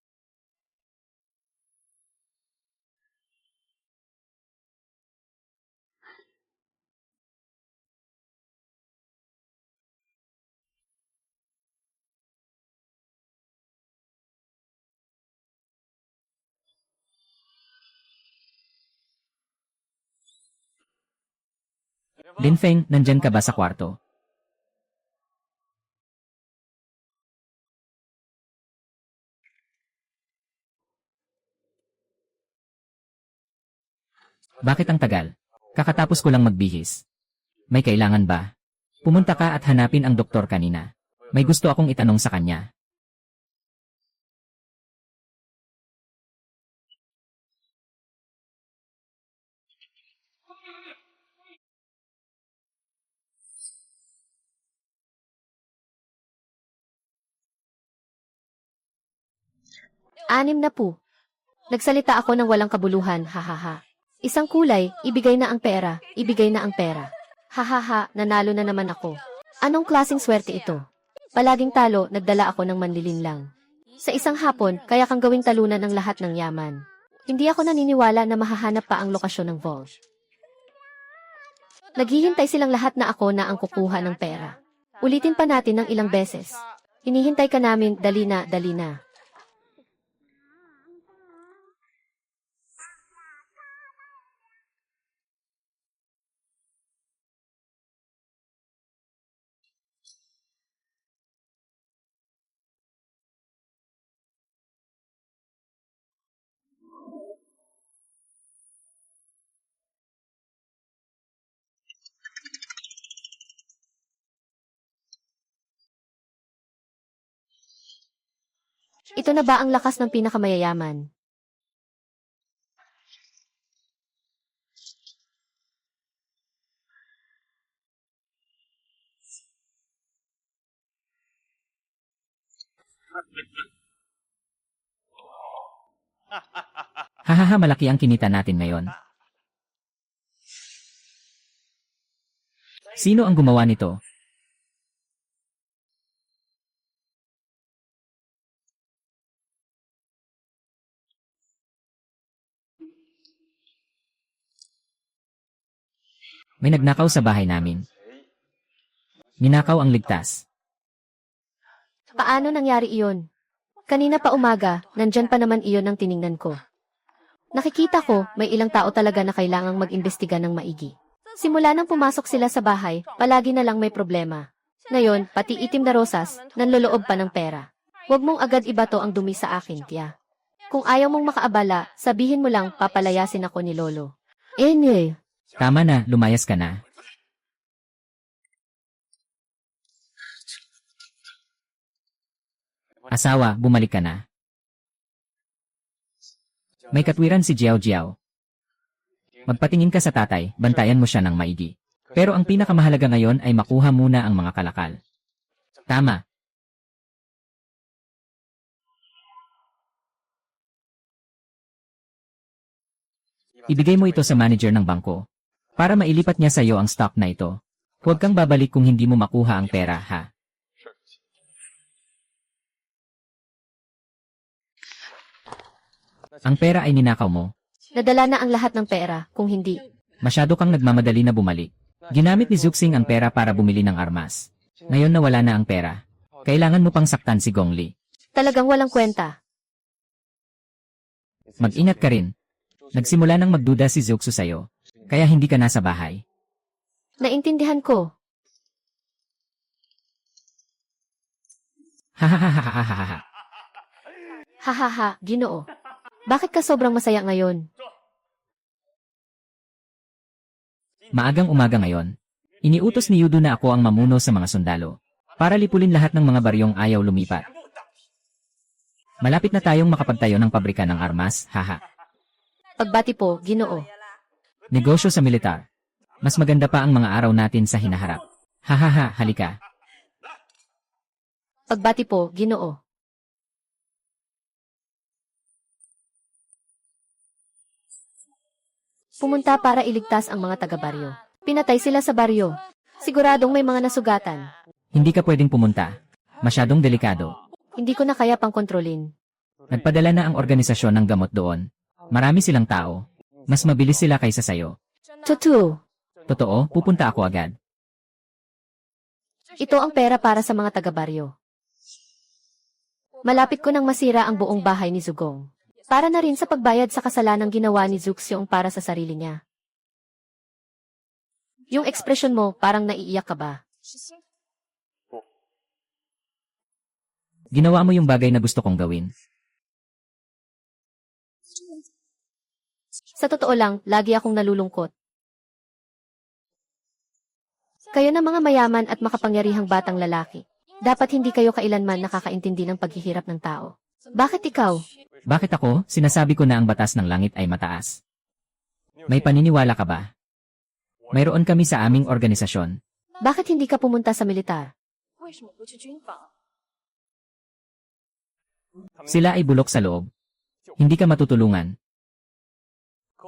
Linfeng, nandyan ka ba sa kwarto? Bakit ang tagal? Kakatapos ko lang magbihis. May kailangan ba? Pumunta ka at hanapin ang doktor kanina. May gusto akong itanong sa kanya. 6 na po. Nagsalita ako ng walang kabuluhan, hahaha. Isang kulay, ibigay na ang pera, ibigay na ang pera. Hahaha, nanalo na naman ako. Anong klaseng swerte ito? Palaging talo, nagdala ako ng manlilinlang. Sa isang hapon, kaya kang gawing talunan ng lahat ng yaman. Hindi ako naniniwala na mahahanap pa ang lokasyon ng vault. Naghihintay silang lahat na ako na ang kukuha ng pera. Ulitin pa natin ng ilang beses. Hinihintay ka namin, dali na, dali na. Ito na ba ang lakas ng pinakamayayaman? Hahaha, malaki ang kinita natin ngayon. Sino ang gumawa nito? May nagnakaw sa bahay namin. Ninakaw ang ligtas. Paano nangyari iyon? Kanina pa umaga, nandyan pa naman iyon ang tiningnan ko. Nakikita ko, may ilang tao talaga na kailangang mag-imbestiga ng maigi. Simula nang pumasok sila sa bahay, palagi na lang may problema. Ngayon, pati itim na rosas, nanloloob pa ng pera. Huwag mong agad ibato ang dumi sa akin, tiya. Kung ayaw mong makaabala, sabihin mo lang papalayasin ako ni Lolo. Tama na, lumayas ka na. Asawa, bumalik ka na. May katwiran si Jiao Jiao. Magpatingin ka sa tatay, bantayan mo siya ng maigi. Pero ang pinakamahalaga ngayon ay makuha muna ang mga kalakal. Tama. Ibigay mo ito sa manager ng bangko. Para mailipat niya sa iyo ang stock na ito. Huwag kang babalik kung hindi mo makuha ang pera, ha? Ang pera ay ninakaw mo. Nadala na ang lahat ng pera, kung hindi. Masyado kang nagmamadali na bumalik. Ginamit ni Zuxing ang pera para bumili ng armas. Ngayon na wala na ang pera. Kailangan mo pang saktan si Gongli. Talagang walang kwenta. Mag-ingat ka rin. Nagsimula nang magduda si Zuxu sa'yo. Kaya hindi ka nasa bahay. Naintindihan ko. Hahaha. Hahaha, Ginoo. Bakit ka sobrang masaya ngayon? Maagang umaga ngayon. Iniutos ni Yudo na ako ang mamuno sa mga sundalo. Para lipulin lahat ng mga baryong ayaw lumipat. Malapit na tayong makapagtayo ng pabrika ng armas, haha. Pagbati po, Ginoo. Negosyo sa militar. Mas maganda pa ang mga araw natin sa hinaharap. Hahaha, halika. Pagbati po, Ginoo. Pumunta para iligtas ang mga taga-baryo. Pinatay sila sa baryo. Siguradong may mga nasugatan. Hindi ka pwedeng pumunta. Masyadong delikado. Hindi ko na kaya pang kontrolin. Nagpadala na ang organisasyon ng gamot doon. Marami silang tao. Mas mabilis sila kaysa sayo. Tutu. Totoo, pupunta ako agad. Ito ang pera para sa mga taga-baryo. Malapit ko nang masira ang buong bahay ni Zugong. Para na rin sa pagbayad sa kasalanang ginawa ni Zuxyong para sa sarili niya. Yung ekspresyon mo, parang naiiyak ka ba? Ginawa mo yung bagay na gusto kong gawin. Sa totoo lang, lagi akong nalulungkot. Kayo na mga mayaman at makapangyarihang batang lalaki. Dapat hindi kayo kailanman nakakaintindi ng paghihirap ng tao. Bakit ikaw? Bakit ako? Sinasabi ko na ang batas ng langit ay mataas. May paniniwala ka ba? Mayroon kami sa aming organisasyon. Bakit hindi ka pumunta sa militar? Sila ay bulok sa loob. Hindi ka matutulungan.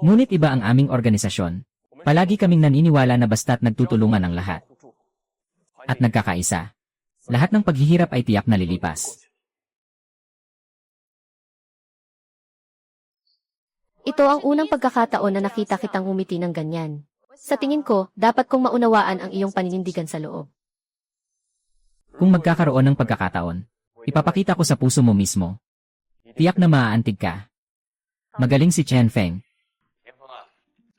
Ngunit iba ang aming organisasyon. Palagi kaming naniniwala na basta't nagtutulungan ang lahat. At nagkakaisa. Lahat ng paghihirap ay tiyak na lilipas. Ito ang unang pagkakataon na nakita kitang ngumiti ng ganyan. Sa tingin ko, dapat kong maunawaan ang iyong paninindigan sa loob. Kung magkakaroon ng pagkakataon, ipapakita ko sa puso mo mismo. Tiyak na maaantig ka. Magaling si Chen Feng.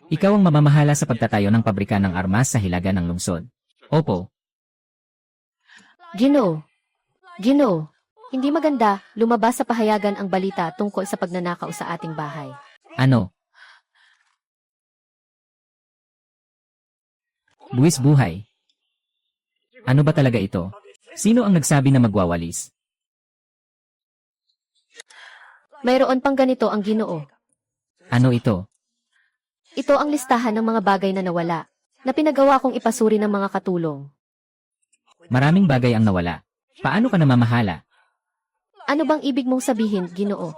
Ikaw ang mamamahala sa pagtatayo ng pabrika ng armas sa hilaga ng lungsod. Opo. Ginoo. Hindi maganda, lumabas sa pahayagan ang balita tungkol sa pagnanakaw sa ating bahay. Ano? Buwis buhay. Ano ba talaga ito? Sino ang nagsabi na magwawalis? Mayroon pang ganito ang Ginoo. Ano ito? Ito ang listahan ng mga bagay na nawala, na pinagawa kong ipasuri ng mga katulong. Maraming bagay ang nawala. Paano ka namamahala? Ano bang ibig mong sabihin, Ginoo?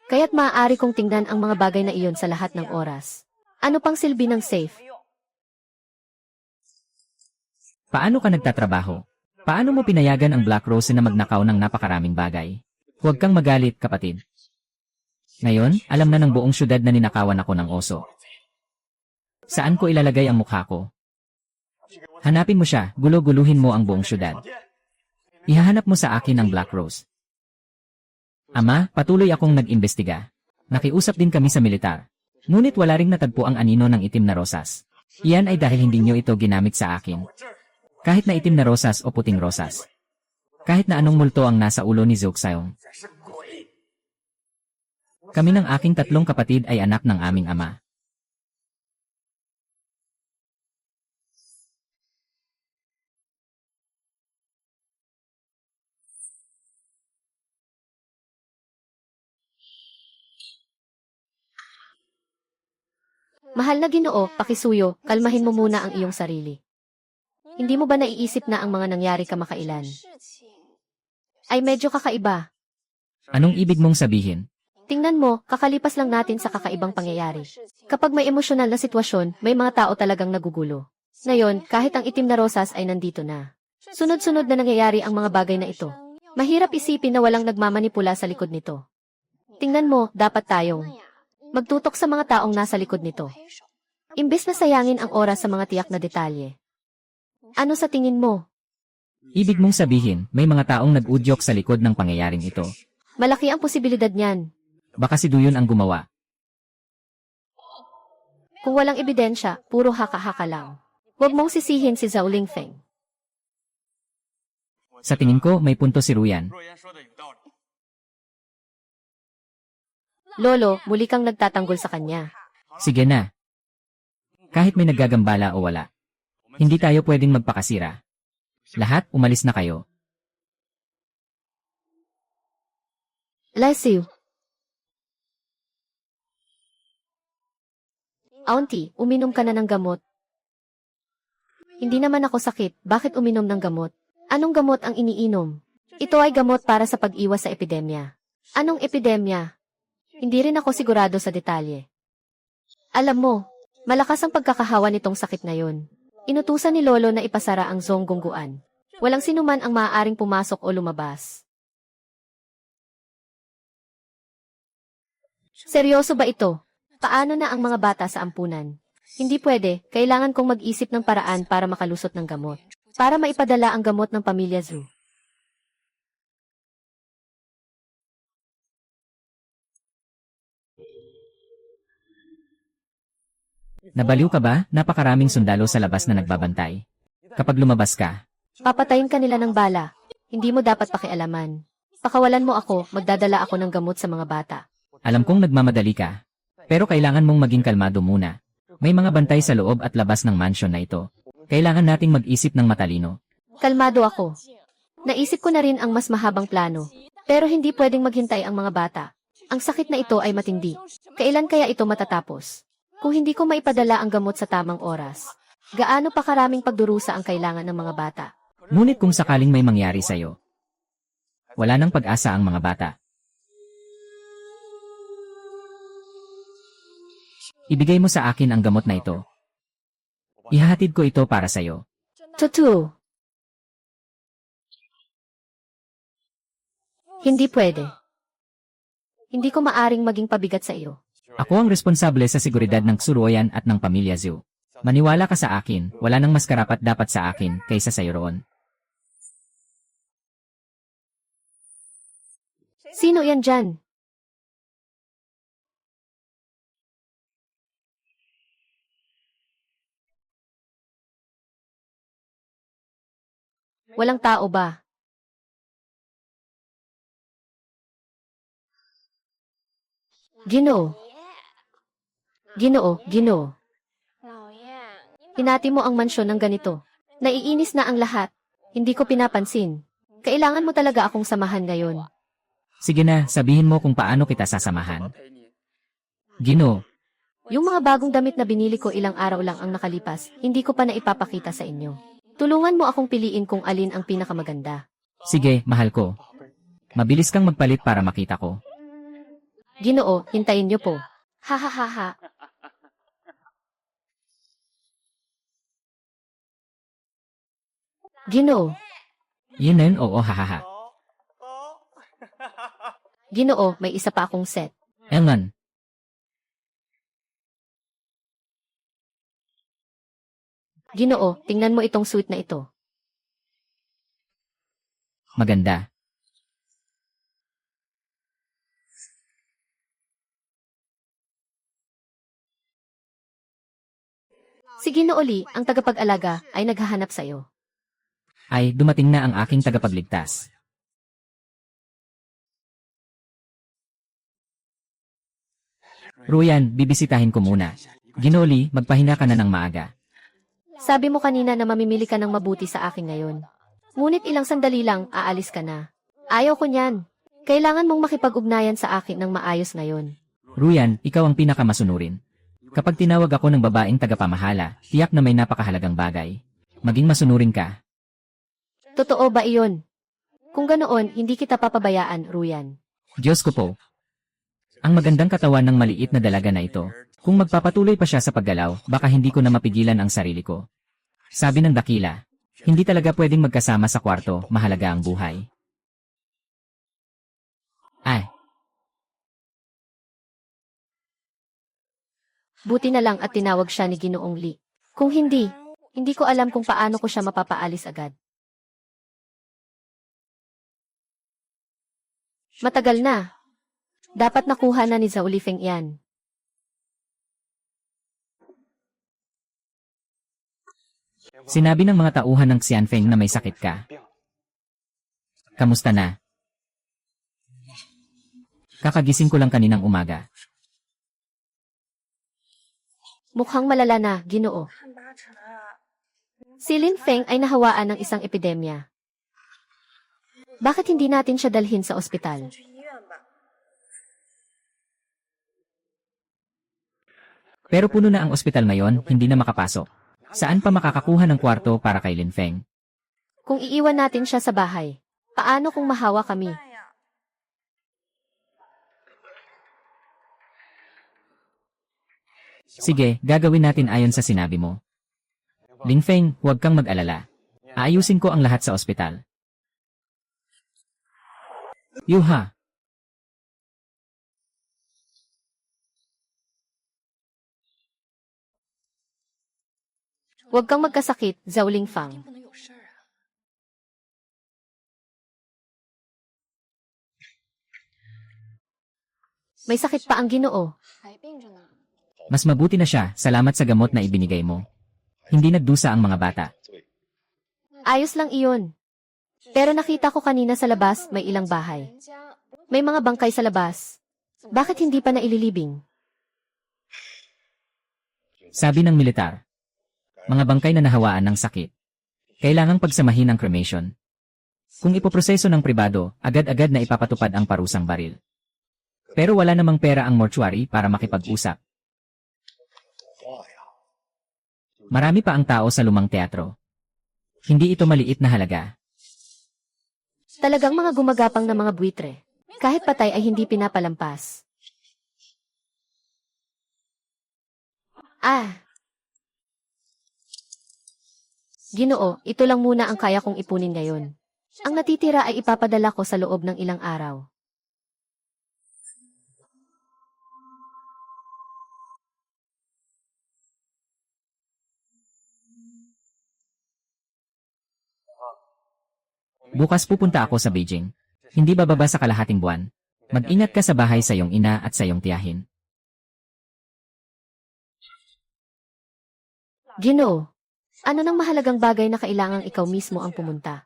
Kaya't maaari kong tingnan ang mga bagay na iyon sa lahat ng oras. Ano pang silbi ng safe? Paano ka nagtatrabaho? Paano mo pinayagan ang Black Rose na magnakaw ng napakaraming bagay? Huwag kang magalit, kapatid. Ngayon, alam na ng buong syudad na ninakawan ako ng oso. Saan ko ilalagay ang mukha ko? Hanapin mo siya, gulo-guluhin mo ang buong syudad. Ihahanap mo sa akin ang Black Rose. Ama, patuloy akong nag-imbestiga. Nakiusap din kami sa militar. Ngunit wala ring natagpo ang anino ng itim na rosas. Iyan ay dahil hindi nyo ito ginamit sa akin. Kahit na itim na rosas o puting rosas. Kahit na anong multo ang nasa ulo ni Zhuxiong. Kami ng aking 3 kapatid ay anak ng aming ama. Mahal na Ginoo, pakisuyo, kalmahin mo muna ang iyong sarili. Hindi mo ba naiisip na ang mga nangyari kamakailan ay medyo kakaiba? Anong ibig mong sabihin? Tingnan mo, kakalipas lang natin sa kakaibang pangyayari. Kapag may emosyonal na sitwasyon, may mga tao talagang nagugulo. Ngayon, kahit ang itim na rosas ay nandito na. Sunod-sunod na nangyayari ang mga bagay na ito. Mahirap isipin na walang nagmamanipula sa likod nito. Tingnan mo, dapat tayong magtutok sa mga taong nasa likod nito. Imbes na sayangin ang oras sa mga tiyak na detalye. Ano sa tingin mo? Ibig mong sabihin, may mga taong nag-udyok sa likod ng pangyayaring ito. Malaki ang posibilidad niyan. Baka si Duyon ang gumawa. Kung walang ebidensya, puro haka-haka lang. Huwag mong sisihin si Zhao Lingfeng. Sa tingin ko, may punto si Ruyan. Lolo, muli kang nagtatanggol sa kanya. Sige na. Kahit may naggagambala o wala. Hindi tayo pwedeng magpakasira. Lahat, umalis na kayo. Bless you. Auntie, uminom ka na ng gamot. Hindi naman ako sakit, bakit uminom ng gamot? Anong gamot ang iniinom? Ito ay gamot para sa pag-iwas sa epidemya. Anong epidemya? Hindi rin ako sigurado sa detalye. Alam mo, malakas ang pagkakahawa nitong sakit na yon. Inutusan ni Lolo na ipasara ang Zonggongguan. Walang sinuman ang maaaring pumasok o lumabas. Seryoso ba ito? Paano na ang mga bata sa ampunan? Hindi pwede, kailangan kong mag-isip ng paraan para makalusot ng gamot. Para maipadala ang gamot ng pamilya Zhu. Nabaliw ka ba? Napakaraming sundalo sa labas na nagbabantay. Kapag lumabas ka, Papatayin ka nila ng bala. Hindi mo dapat pakialaman. Pakawalan mo ako, magdadala ako ng gamot sa mga bata. alam kong nagmamadali ka. Pero kailangan mong maging kalmado muna. May mga bantay sa loob at labas ng mansyon na ito. Kailangan nating mag-isip ng matalino. Kalmado ako. Naisip ko na rin ang mas mahabang plano. Pero hindi pwedeng maghintay ang mga bata. Ang sakit na ito ay matindi. Kailan kaya ito matatapos? Kung hindi ko maipadala ang gamot sa tamang oras, gaano pa karaming pagdurusa ang kailangan ng mga bata? Ngunit kung sakaling may mangyari sa'yo, Wala nang pag-asa ang mga bata. Ibigay mo sa akin ang gamot na ito. Ihahatid ko ito para sa'yo. Totoo. Hindi pwede. Hindi ko maaring maging pabigat sa iyo. Ako ang responsable sa seguridad ng Tsuruoyan at ng pamilya Zhu. Maniwala ka sa akin, wala nang mas karapat dapat sa akin kaysa sa'yo roon. Sino yan dyan? Walang tao ba? Ginoo. Ginoo, Ginoo. Hinati mo ang mansyon ng ganito. Naiinis na ang lahat. Hindi ko pinapansin. Kailangan mo talaga akong samahan ngayon. Sige na, sabihin mo kung paano kita sasamahan. Ginoo, Yung mga bagong damit na binili ko ilang araw lang ang nakalipas, hindi ko pa naipapakita sa inyo. Tulungan mo akong piliin kung alin ang pinakamaganda. sige, mahal ko. Mabilis kang magpalit para makita ko. Ginoo, hintayin niyo po. Ha ha ha ha. Ginoo, Yun na yun, oo, hahaha. Ginoo, may isa pa akong set. Engan, Ginoo, tingnan mo itong suit na ito. maganda. Si Ginoo Lee, ang tagapag-alaga, ay naghahanap sa iyo. Ay, dumating na ang aking tagapagligtas. Ruyan, bibisitahin ko muna. Ginoli, magpahinga ka na ng maaga. Sabi mo kanina na mamimili ka ng mabuti sa akin ngayon. Ngunit ilang sandali lang, aalis ka na. Ayaw ko niyan. Kailangan mong makipag-ugnayan sa akin ng maayos ngayon. Ruyan, ikaw ang pinakamasunurin. Kapag tinawag ako ng babaeng tagapamahala, tiyak na may napakahalagang bagay. Maging masunurin ka. Totoo ba iyon? Kung ganoon, hindi kita papabayaan, Ruyan. Diyos ko po. Ang magandang katawan ng maliit na dalaga na ito. Kung magpapatuloy pa siya sa paggalaw, baka hindi ko na mapigilan ang sarili ko. Sabi ng dakila, hindi talaga pwedeng magkasama sa kwarto, mahalaga ang buhay. Ay, Buti na lang at tinawag siya ni Ginoong Lee. Kung hindi, hindi ko alam kung paano ko siya mapapaalis agad. Matagal na. Dapat nakuha na ni Zhao Lifeng yan. sinabi ng mga tauhan ng Xianfeng na may sakit ka. Kamusta na? Kakagising ko lang kaninang umaga. Mukhang malala na, Ginoo. Si Lin Feng ay nahawaan ng isang epidemya. Bakit hindi natin siya dalhin sa ospital? Pero puno na ang ospital ngayon, hindi na makapasok. Saan pa makakakuha ng kwarto para kay Lin Feng? Kung iiwan natin siya sa bahay, paano kung mahawa kami? Sige, gagawin natin ayon sa sinabi mo. Lin Feng, huwag kang mag-alala. Aayusin ko ang lahat sa ospital. Yuha! Huwag kang magkasakit, Zhao Lingfang. May sakit pa ang Ginoo. Mas mabuti na siya, salamat sa gamot na ibinigay mo. Hindi nagdusa ang mga bata. Ayos lang iyon. Pero nakita ko kanina sa labas, may ilang bahay. May mga bangkay sa labas. Bakit hindi pa naililibing? Sabi ng militar. Mga bangkay na nahawaan ng sakit. Kailangang pagsamahin ang cremation. Kung ipoproseso ng pribado, agad-agad na ipapatupad ang parusang baril. Pero wala namang pera ang mortuary para makipag-usap. Marami pa ang tao sa lumang teatro. Hindi ito maliit na halaga. Talagang mga gumagapang na mga buitre. Kahit patay ay hindi pinapalampas. Ah, Ginoo, ito lang muna ang kaya kong ipunin ngayon. Ang natitira ay ipapadala ko sa loob ng ilang araw. Bukas pupunta ako sa Beijing. Hindi bababa sa kalahating buwan. Mag-ingat ka sa bahay sa iyong ina at sa iyong tiyahin. Ginoo, ano nang mahalagang bagay na kailangang ikaw mismo ang pumunta?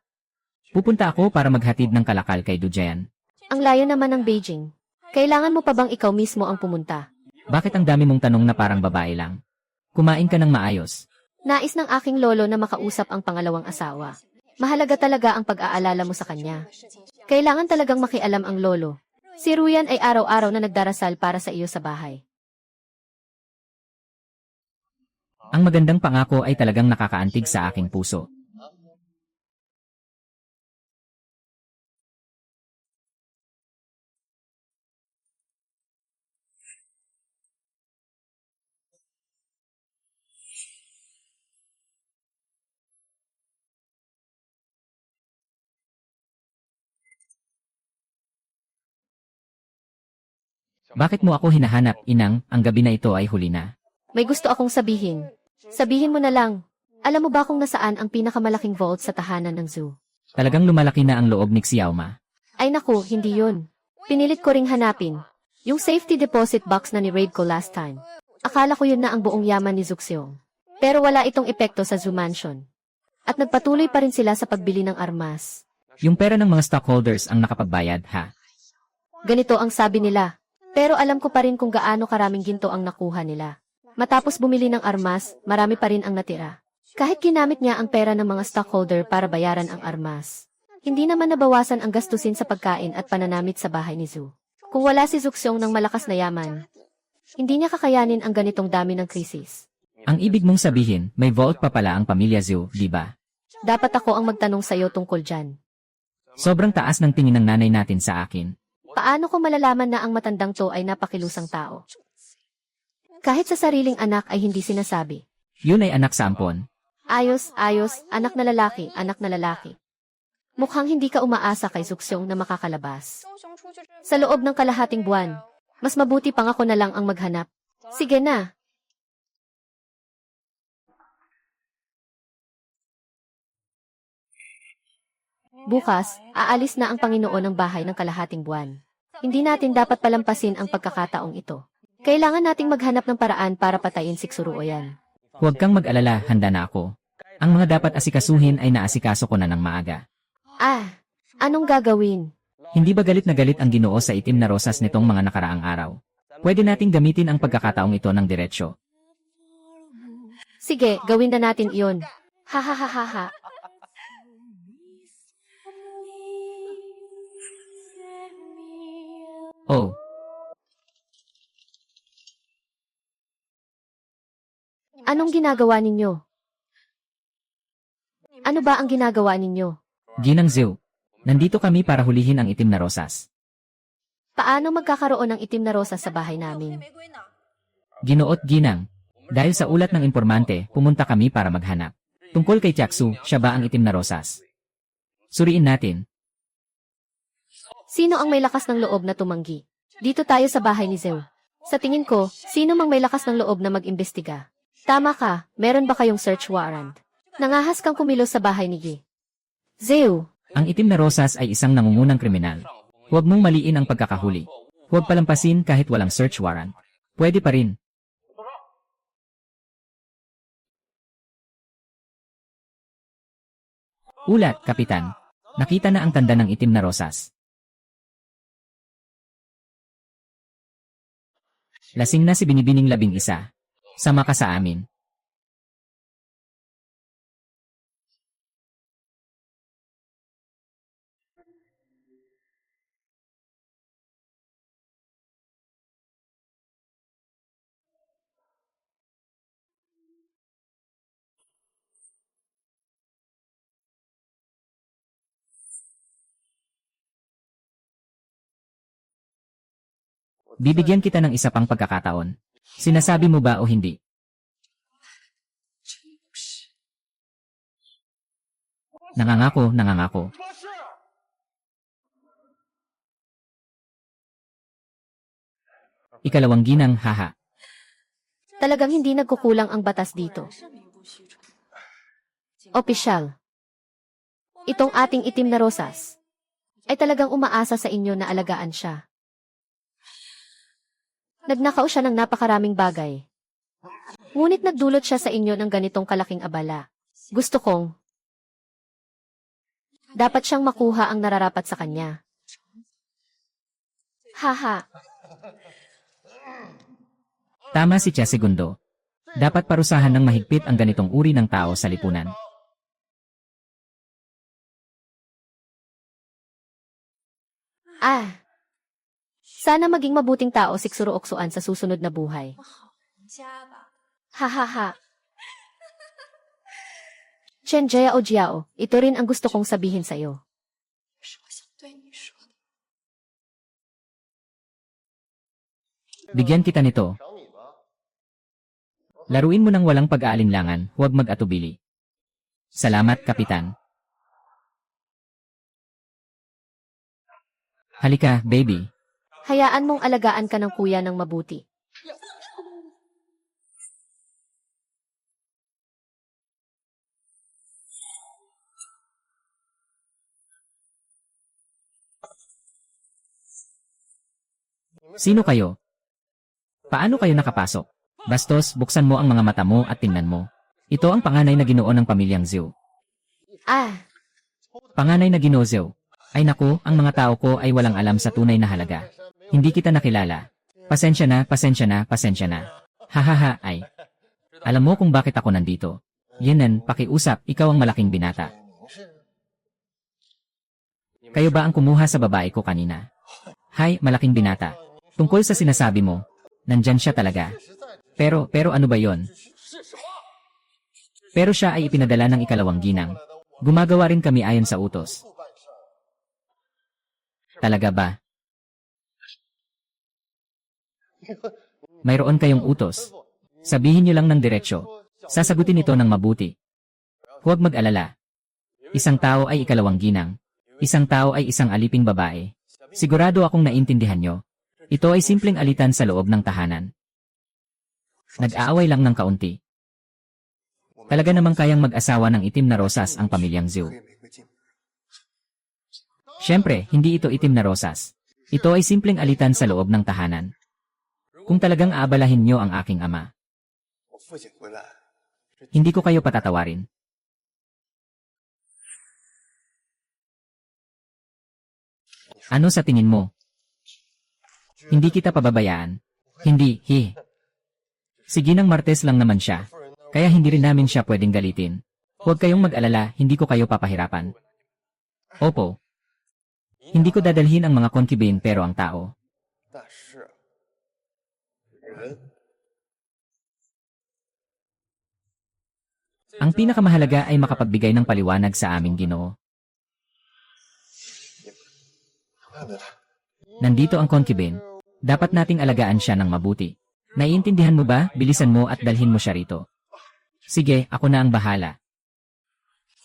Pupunta ako para maghatid ng kalakal kay Dujayan. Ang layo naman ng Beijing. Kailangan mo pa bang ikaw mismo ang pumunta? Bakit ang dami mong tanong na parang babae lang? Kumain ka ng maayos. Nais ng aking lolo na makausap ang pangalawang asawa. Mahalaga talaga ang pag-aalala mo sa kanya. Kailangan talagang makialam ang lolo. Si Ruyan ay araw-araw na nagdarasal para sa iyo sa bahay. Ang magandang pangako ay talagang nakakaantig sa aking puso. Bakit mo ako hinahanap, inang, ang gabi na ito ay huli na? May gusto akong sabihin. Sabihin mo na lang. Alam mo ba kung nasaan ang pinakamalaking vault sa tahanan ng zoo? Talagang lumalaki na ang loob ni Xiaoma. Ay naku, hindi yun. Pinilit ko ring hanapin. Yung safety deposit box na ni-raid ko last time. Akala ko yun na ang buong yaman ni Zuxiong. Pero wala itong epekto sa zoo mansion. At nagpatuloy pa rin sila sa pagbili ng armas. Yung pera ng mga stockholders ang nakapagbayad, ha? Ganito ang sabi nila. Pero alam ko pa rin kung gaano karaming ginto ang nakuha nila. Matapos bumili ng armas, marami pa rin ang natira. Kahit ginamit niya ang pera ng mga stockholder para bayaran ang armas. Hindi naman nabawasan ang gastusin sa pagkain at pananamit sa bahay ni Zhu. Kung wala si Zuxiong ng malakas na yaman, hindi niya kakayanin ang ganitong dami ng krisis. Ang ibig mong sabihin, may vault pa pala ang pamilya Zhu, di ba? Dapat ako ang magtanong sa iyo tungkol dyan. Sobrang taas ng tingin ng nanay natin sa akin. Paano ko malalaman na ang matandang to ay napakilusang tao? Kahit sa sariling anak ay hindi sinasabi. Yun ay anak sa ampon. Ayos, anak na lalaki, anak na lalaki. Mukhang hindi ka umaasa kay Zuxiong na makakalabas. Sa loob ng kalahating buwan, mas mabuti pang ako na lang ang maghanap. Sige na. Bukas, aalis na ang Panginoon ng bahay ng kalahating buwan. Hindi natin dapat palampasin ang pagkakataong ito. Kailangan nating maghanap ng paraan para patayin si Xuruoyan. Huwag kang mag-alala, handa na ako. Ang mga dapat asikasuhin ay naasikaso ko na ng maaga. Anong gagawin? Hindi ba galit na galit ang Ginoo sa itim na rosas nitong mga nakaraang araw? Pwede nating gamitin ang pagkakataong ito ng diretsyo. Sige, gawin na natin iyon. Ha ha ha ha ha. Oh, Anong ginagawa ninyo? Ano ba ang ginagawa ninyo? Ginang Zhu. Nandito kami para hulihin ang itim na rosas. Paano magkakaroon ng itim na rosas sa bahay namin? Ginoot Ginang. Dahil sa ulat ng informante, pumunta kami para maghanap. Tungkol kay Tiaksu, siya ba ang itim na rosas? Suriin natin. Sino ang may lakas ng loob na tumanggi? Dito tayo sa bahay ni Zeu. Sa tingin ko, sino mang may lakas ng loob na mag-imbestiga? Tama ka, meron ba kayong search warrant? Nangahas kang kumilos sa bahay ni Gi. Zeu, Ang itim na rosas ay isang nangungunang kriminal. Huwag mong maliin ang pagkakahuli. Huwag palampasin kahit walang search warrant. Pwede pa rin. Ulat, Kapitan. Nakita na ang tanda ng itim na rosas. Lasing na si Binibining 11. Sama ka sa amin. Bibigyan kita ng isa pang pagkakataon. Sinasabi mo ba o hindi? Nangangako, nangangako. Ikalawang ginang, haha. Talagang hindi nagkukulang ang batas dito. Opisyal. Itong ating itim na rosas ay talagang umaasa sa inyo na alagaan siya. Nagnakaw siya ng napakaraming bagay. Ngunit nagdulot siya sa inyo ng ganitong kalaking abala. Gusto kong dapat siyang makuha ang nararapat sa kanya. Haha. Tama si Tia Segundo. Dapat parusahan ng mahigpit ang ganitong uri ng tao sa lipunan. Sana maging mabuting tao si Xuro-Oksuan sa susunod na buhay. Hahaha. Chen Jiao Jiao, ito rin ang gusto kong sabihin sa'yo. Bigyan kita nito. Laruin mo ng walang pag-aalinlangan, huwag mag-atubili. Salamat, Kapitan. Halika, baby. Hayaan mong alagaan ka ng kuya ng mabuti. Sino kayo? Paano kayo nakapasok? Bastos, buksan mo ang mga mata mo at tingnan mo. Ito ang panganay na ginoo ng pamilyang Zhou. Panganay na ginoo Zhou. Ay naku, ang mga tao ko ay walang alam sa tunay na halaga. Hindi kita nakilala. Pasensya na, pasensya na, pasensya na. Hahaha, ay. Alam mo kung bakit ako nandito. Yenan, pakiusap, ikaw ang malaking binata. Kayo ba ang kumuha sa babae ko kanina? Hay, malaking binata. Tungkol sa sinasabi mo, nandyan siya talaga. Pero ano ba yon? Pero siya ay ipinadala ng ikalawang ginang. Gumagawa rin kami ayon sa utos. Talaga ba? Mayroon kayong utos. Sabihin niyo lang ng diretsyo. Sasagutin ito ng mabuti. Huwag mag-alala. Isang tao ay ikalawang ginang. Isang tao ay isang aliping babae. Sigurado akong naintindihan nyo. Ito ay simpleng alitan sa loob ng tahanan. Nag-aaway lang ng kaunti. Talaga namang kayang mag-asawa ng itim na rosas ang pamilyang Zhou. Siyempre, hindi ito itim na rosas. Ito ay simpleng alitan sa loob ng tahanan. Kung talagang aabalahin nyo ang aking ama, hindi ko kayo patatawarin. Ano sa tingin mo? Hindi kita pababayaan. Hindi, Sige ng Martes lang naman siya. Kaya hindi rin namin siya pwedeng galitin. Huwag kayong mag-alala, hindi ko kayo papahirapan. Opo. Hindi ko dadalhin ang mga concubine pero ang tao. Ang pinakamahalaga ay makapagbigay ng paliwanag sa aming Ginoo. Nandito ang concubine. Dapat nating alagaan siya ng mabuti. Naiintindihan mo ba? Bilisan mo at dalhin mo siya rito. Sige, ako na ang bahala.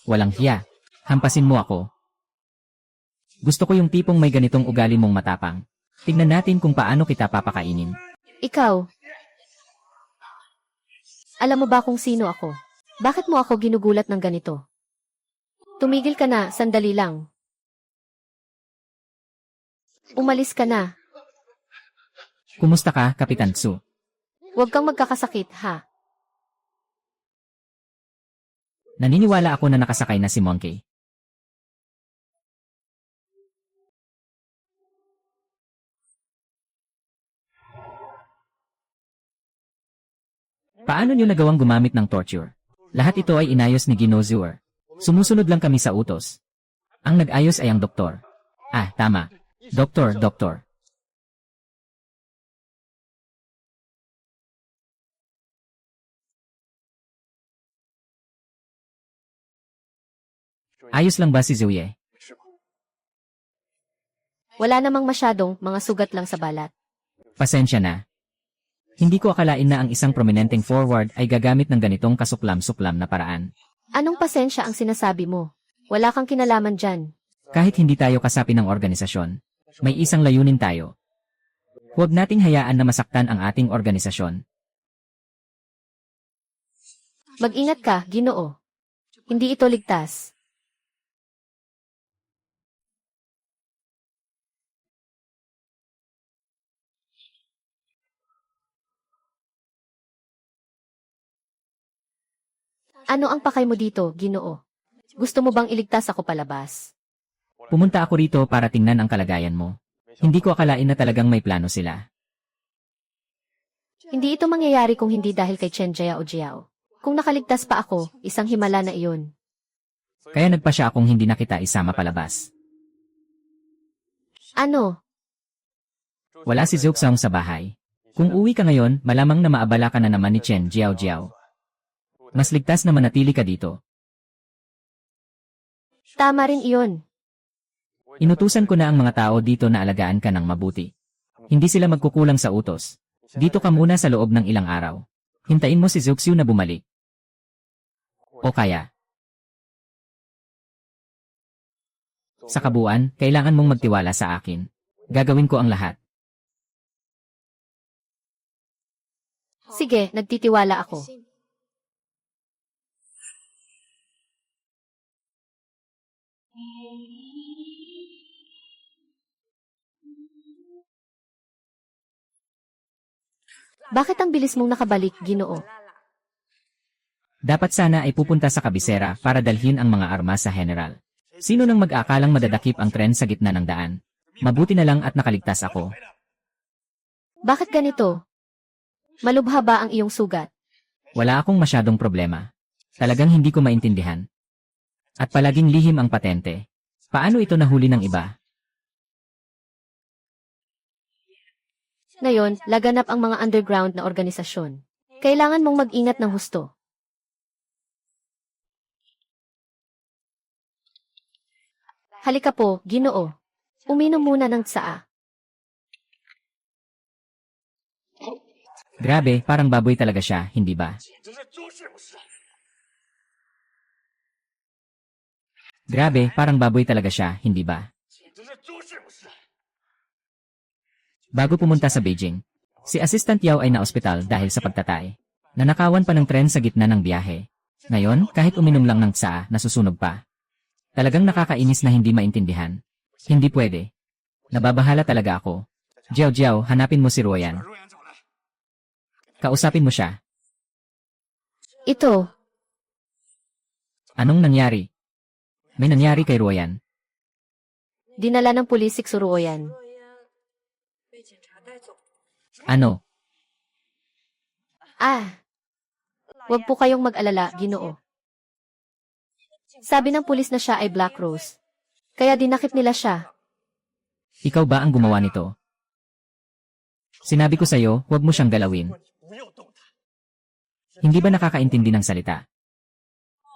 Walang hiya. Hampasin mo ako. Gusto ko yung tipong may ganitong ugali mong matapang. Tignan natin kung paano kita papakainin. Ikaw. Alam mo ba kung sino ako? Bakit mo ako ginugulat ng ganito? Tumigil ka na, sandali lang. Umalis ka na. Kumusta ka, Kapitan Tsu? Huwag kang magkakasakit, ha? Naniniwala ako na nakasakay na si Monkey. Paano niyo nagawang gumamit ng torture? Lahat ito ay inayos ni Ginoo Zhuer. Sumusunod lang kami sa utos. Ang nag-ayos ay ang doktor. Tama. Doktor. Ayos lang ba si Zhuye? Wala namang masyadong mga sugat lang sa balat. Pasensya na. Hindi ko akalain na ang isang prominenteng forward ay gagamit ng ganitong kasuklam-suklam na paraan. Anong pasensya ang sinasabi mo? Wala kang kinalaman dyan. Kahit hindi tayo kasapi ng organisasyon, may isang layunin tayo. Huwag nating hayaan na masaktan ang ating organisasyon. Mag-ingat ka, Ginoo. Hindi ito ligtas. Ano ang pakay mo dito, Ginoo? Gusto mo bang iligtas ako palabas? Pumunta ako rito para tingnan ang kalagayan mo. Hindi ko akalain na talagang may plano sila. Hindi ito mangyayari kung hindi dahil kay Chen Jia o Jiao. Kung nakaligtas pa ako, isang himala na iyon. Kaya nagpa siya akong hindi na kita isama palabas. Ano? Wala si Zuxong sa bahay. Kung uwi ka ngayon, malamang na maabala ka na naman ni Chen Jiao Jiao. Mas ligtas na manatili ka dito. Tama rin iyon. Inutusan ko na ang mga tao dito na alagaan ka ng mabuti. Hindi sila magkukulang sa utos. Dito ka muna sa loob ng ilang araw. Hintayin mo si Zuxiu na bumalik. O kaya, sa kabuuan, kailangan mong magtiwala sa akin. Gagawin ko ang lahat. Sige, nagtitiwala ako. Bakit ang bilis mong nakabalik, Ginoo? Dapat sana ay pupunta sa kabisera para dalhin ang mga armas sa general. Sino nang mag-aakalang madadakip ang tren sa gitna ng daan? Mabuti na lang at nakaligtas ako. Bakit ganito? Malubha ba ang iyong sugat? Wala akong masyadong problema. Talagang hindi ko maintindihan. At palaging lihim ang patente. Paano ito nahuli ng iba? Ngayon, laganap ang mga underground na organisasyon. Kailangan mong mag-ingat ng husto. Halika po, Ginoo. Uminom muna ng tsaa. Grabe, parang baboy talaga siya, hindi ba? Grabe, parang baboy talaga siya, hindi ba? Bago pumunta sa Beijing, si Assistant Yao ay na-ospital dahil sa pagtatay. Nanakawan pa ng tren sa gitna ng biyahe. Ngayon, kahit uminom lang ng tsaa, nasusunog pa. Talagang nakakainis na hindi maintindihan. Hindi pwede. Nababahala talaga ako. Jiao Jiao, hanapin mo si Ruoyan. Kausapin mo siya. Ito, Anong nangyari? May nangyari kay Ruoyan. dinala ng pulis si Xuruoyan. Ano? Huwag po kayong mag-alala, Ginoo. Sabi ng pulis na siya ay Black Rose. Kaya dinakip nila siya. Ikaw ba ang gumawa nito? Sinabi ko sa'yo, huwag mo siyang galawin. Hindi ba nakakaintindi ng salita?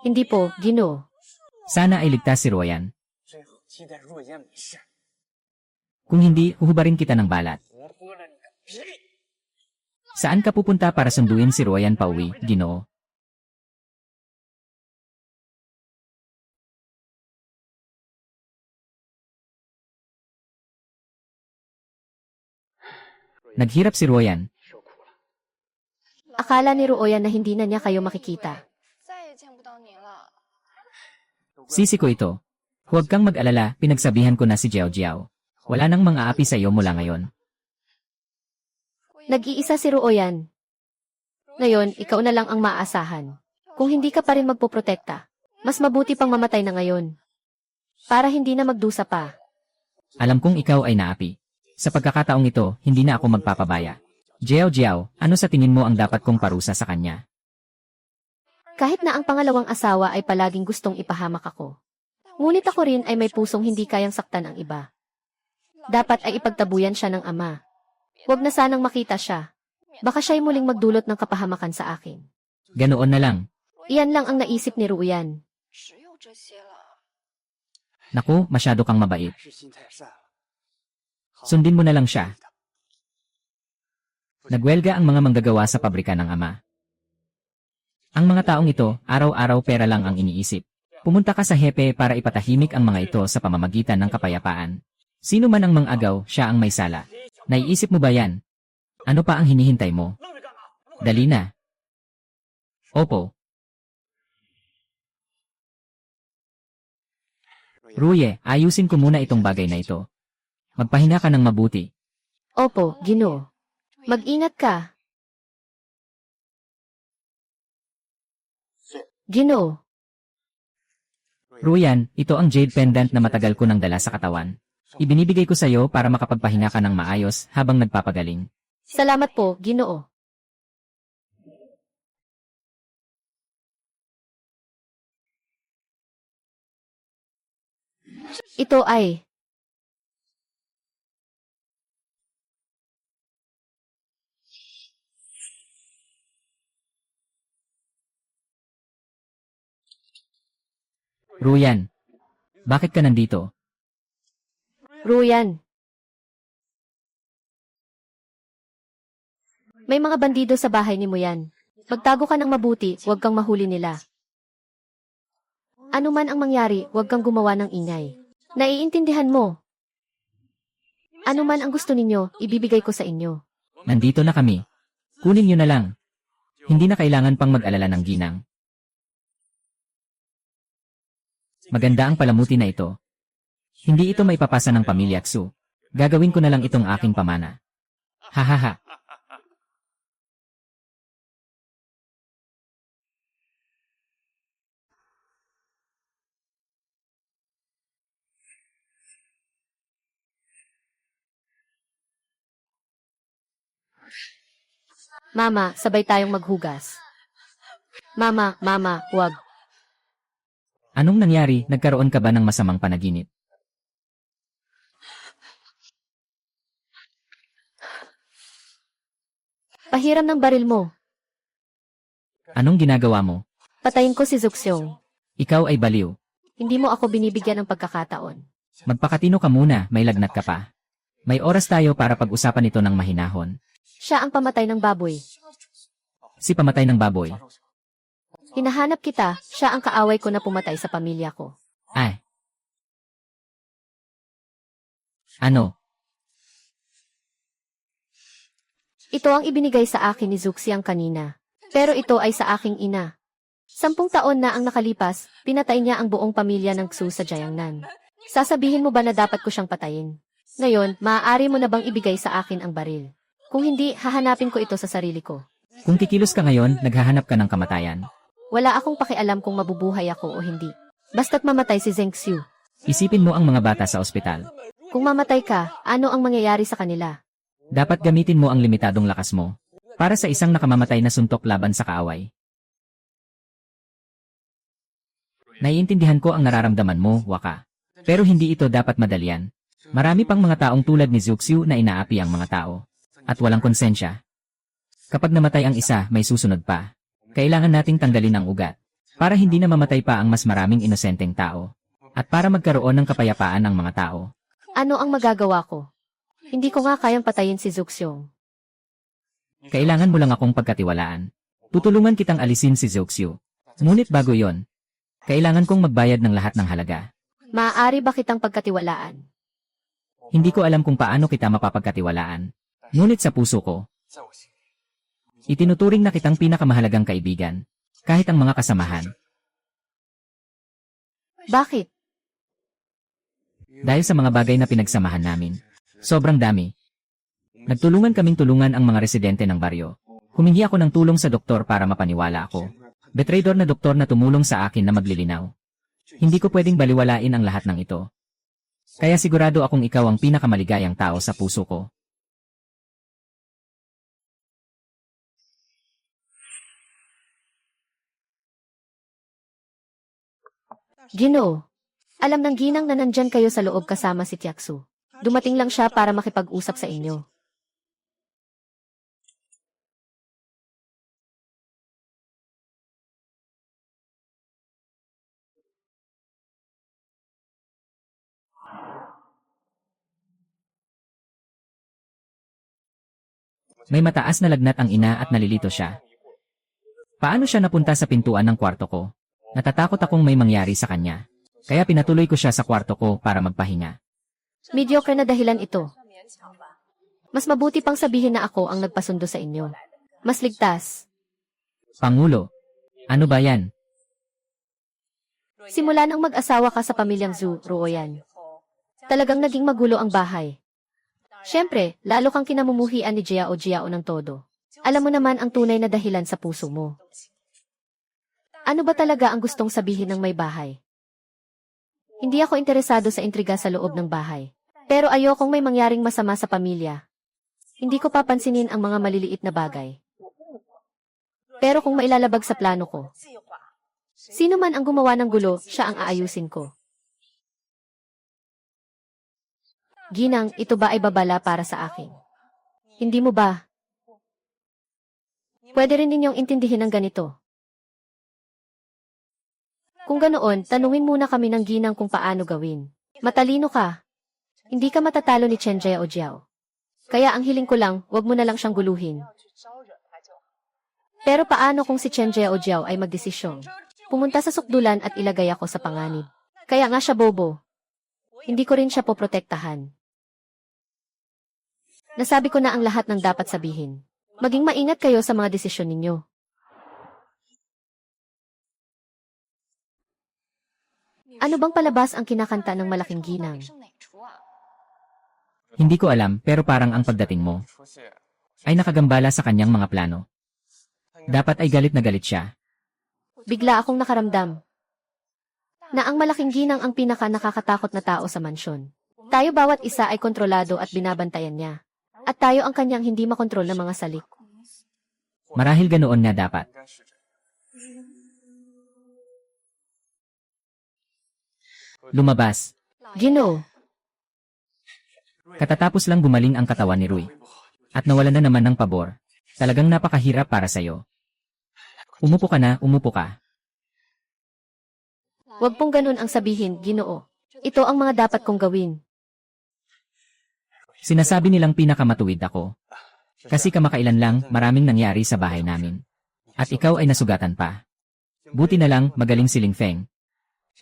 Hindi po, Ginoo. Sana ay ligtas si Ruoyan. Kung hindi, huhubarin kita ng balat. Saan ka pupunta para sunduin si Ruoyan pauwi, Ginoo? Naghirap si Ruoyan. Akala ni Ruoyan na hindi na niya kayo makikita. Sisi ko ito. Huwag kang mag-alala, pinagsabihan ko na si Jiao Jiao. Wala nang mga api sa iyo mula ngayon. Nag-iisa si Ruoyan. Ngayon, ikaw na lang ang maaasahan. Kung hindi ka pa rin magpoprotekta, mas mabuti pang mamatay na ngayon. Para hindi na magdusa pa. Alam kong ikaw ay naapi. Sa pagkakataong ito, hindi na ako magpapabaya. Jiao Jiao, ano sa tingin mo ang dapat kong parusa sa kanya? Kahit na ang pangalawang asawa ay palaging gustong ipahamak ako. Ngunit ako rin ay may pusong hindi kayang saktan ang iba. Dapat ay ipagtabuyan siya ng ama. Huwag na sanang makita siya. Baka siya'y muling magdulot ng kapahamakan sa akin. Ganoon na lang. Iyan lang ang naisip ni Ruoyan. Naku, masyado kang mabait. Sundin mo na lang siya. Nagwelga ang mga manggagawa sa pabrika ng ama. Ang mga taong ito, araw-araw pera lang ang iniisip. Pumunta ka sa hepe para ipatahimik ang mga ito sa pamamagitan ng kapayapaan. Sino man ang mang-agaw, siya ang may sala. Naiisip mo ba yan? Ano pa ang hinihintay mo? Dali na. Opo. Ruye, ayusin ko muna itong bagay na ito. Magpahinga ka ng mabuti. Opo, Ginoo. Mag-ingat ka. Ginoo. Ruyan, ito ang jade pendant na matagal ko nang dala sa katawan. Ibinibigay ko sa iyo para makapagpahinga ka ng maayos habang nagpapagaling. Salamat po, Ginoo. Ito ay... Ruyan, bakit ka nandito? Ruyan. May mga bandido sa bahay ni mo yan. Magtago ka ng mabuti, huwag kang mahuli nila. Ano man ang mangyari, huwag kang gumawa ng ingay. Naiintindihan mo. Ano man ang gusto ninyo, ibibigay ko sa inyo. Nandito na kami. Kunin niyo na lang. Hindi na kailangan pang mag-alala ng ginang. Maganda ang palamuti na ito. Hindi ito maipapasa ng pamilya Tsu. Gagawin ko na lang itong aking pamana. Hahaha. Mama, sabay tayong maghugas. Mama, huwag. Anong nangyari? Nagkaroon ka ba ng masamang panaginip? Pahiram ng baril mo. Anong ginagawa mo? Patayin ko si Zuxiong. Ikaw ay baliw. Hindi mo ako binibigyan ng pagkakataon. Magpakatino ka muna, may lagnat ka pa. May oras tayo para pag-usapan ito ng mahinahon. Siya ang pamatay ng baboy. Si pamatay ng baboy. Hinahanap kita, siya ang kaaway ko na pumatay sa pamilya ko. Ay. Ano? Ito ang ibinigay sa akin ni Zuxiang kanina. Pero ito ay sa aking ina. 10 taon na ang nakalipas, pinatay niya ang buong pamilya ng Xu sa Jiangnan. Sasabihin mo ba na dapat ko siyang patayin? Ngayon, maaari mo na bang ibigay sa akin ang baril? Kung hindi, hahanapin ko ito sa sarili ko. Kung kikilos ka ngayon, naghahanap ka ng kamatayan. Wala akong pakialam kung mabubuhay ako o hindi. Basta't mamatay si Zheng Xiu. Isipin mo ang mga bata sa ospital. Kung mamatay ka, ano ang mangyayari sa kanila? Dapat gamitin mo ang limitadong lakas mo para sa isang nakamamatay na suntok laban sa kaaway. Naiintindihan ko ang nararamdaman mo, Waka. Pero hindi ito dapat madalian. Marami pang mga taong tulad ni Zuxiu na inaapi ang mga tao. At walang konsensya. Kapag namatay ang isa, may susunod pa. Kailangan nating tanggalin ang ugat. Para hindi na mamatay pa ang mas maraming inosenteng tao. At para magkaroon ng kapayapaan ang mga tao. Ano ang magagawa ko? Hindi ko nga kayang patayin si Zuxiong. Kailangan mo lang akong pagkatiwalaan. Tutulungan kitang alisin si Zuxiu. Ngunit bago yon, kailangan kong magbayad ng lahat ng halaga. Maaari ba kitang pagkatiwalaan? Hindi ko alam kung paano kita mapapagkatiwalaan. Ngunit sa puso ko, itinuturing na kitang pinakamahalagang kaibigan, kahit ang mga kasamahan. Bakit? Dahil sa mga bagay na pinagsamahan namin. Sobrang dami. Nagtulungan kaming tulungan ang mga residente ng baryo. Humingi ako ng tulong sa doktor para mapaniwala ako. Betraydor na doktor na tumulong sa akin na maglilinaw. Hindi ko pwedeng baliwalain ang lahat ng ito. Kaya sigurado akong ikaw ang pinakamaligayang tao sa puso ko. Ginoo. Alam ng ginang na nandyan kayo sa loob kasama si Tiaksu. Dumating lang siya para makipag-usap sa inyo. May mataas na lagnat ang ina at nalilito siya. Paano siya napunta sa pintuan ng kwarto ko? Natatakot akong may mangyari sa kanya. Kaya pinatuloy ko siya sa kwarto ko para magpahinga. Mediocre na dahilan ito. Mas mabuti pang sabihin na ako ang nagpasundo sa inyo. Mas ligtas. Pangulo, ano ba yan? Simula nang mag-asawa ka sa pamilyang Zhu, Ruoyan. Talagang naging magulo ang bahay. Siyempre, lalo kang kinamumuhian ni Jiao ng todo. Alam mo naman ang tunay na dahilan sa puso mo. Ano ba talaga ang gustong sabihin ng may bahay? Hindi ako interesado sa intriga sa loob ng bahay. Pero ayokong may mangyaring masama sa pamilya. Hindi ko papansinin ang mga maliliit na bagay. Pero kung mailalabag sa plano ko, sino man ang gumawa ng gulo, siya ang aayusin ko. Ginang, ito ba ay babala para sa akin? Hindi mo ba? Pwede rin ninyong intindihin ng ganito. Kung ganoon, tanungin muna kami ng ginang kung paano gawin. Matalino ka. Hindi ka matatalo ni Chen Jiao. Kaya ang hiling ko lang, wag mo na lang siyang guluhin. Pero paano kung si Chen Jiao ay magdesisyon? Pumunta sa sukdulan at ilagay ako sa panganib. Kaya nga siya bobo. Hindi ko rin siya poprotektahan. Nasabi ko na ang lahat ng dapat sabihin. Maging maingat kayo sa mga desisyon ninyo. Ano bang palabas ang kinakanta ng malaking ginang? Hindi ko alam pero parang ang pagdating mo ay nakagambala sa kanyang mga plano. Dapat ay galit na galit siya. Bigla akong nakaramdam na ang malaking ginang ang pinaka nakakatakot na tao sa mansyon. Tayo bawat isa ay kontrolado at binabantayan niya. At tayo ang kanyang hindi makontrol na mga salik. Marahil ganoon nga dapat. Lumabas. Ginoo, Katatapos lang gumaling ang katawan ni Rui. At nawalan na naman ng pabor. Talagang napakahirap para sa'yo. Umupo ka na, umupo ka. wag pong ganun ang sabihin, Ginoo. Ito ang mga dapat kong gawin. Sinasabi nilang pinakamatuwid ako. Kasi kamakailan lang, maraming nangyari sa bahay namin. At ikaw ay nasugatan pa. Buti na lang, magaling si Ling Feng.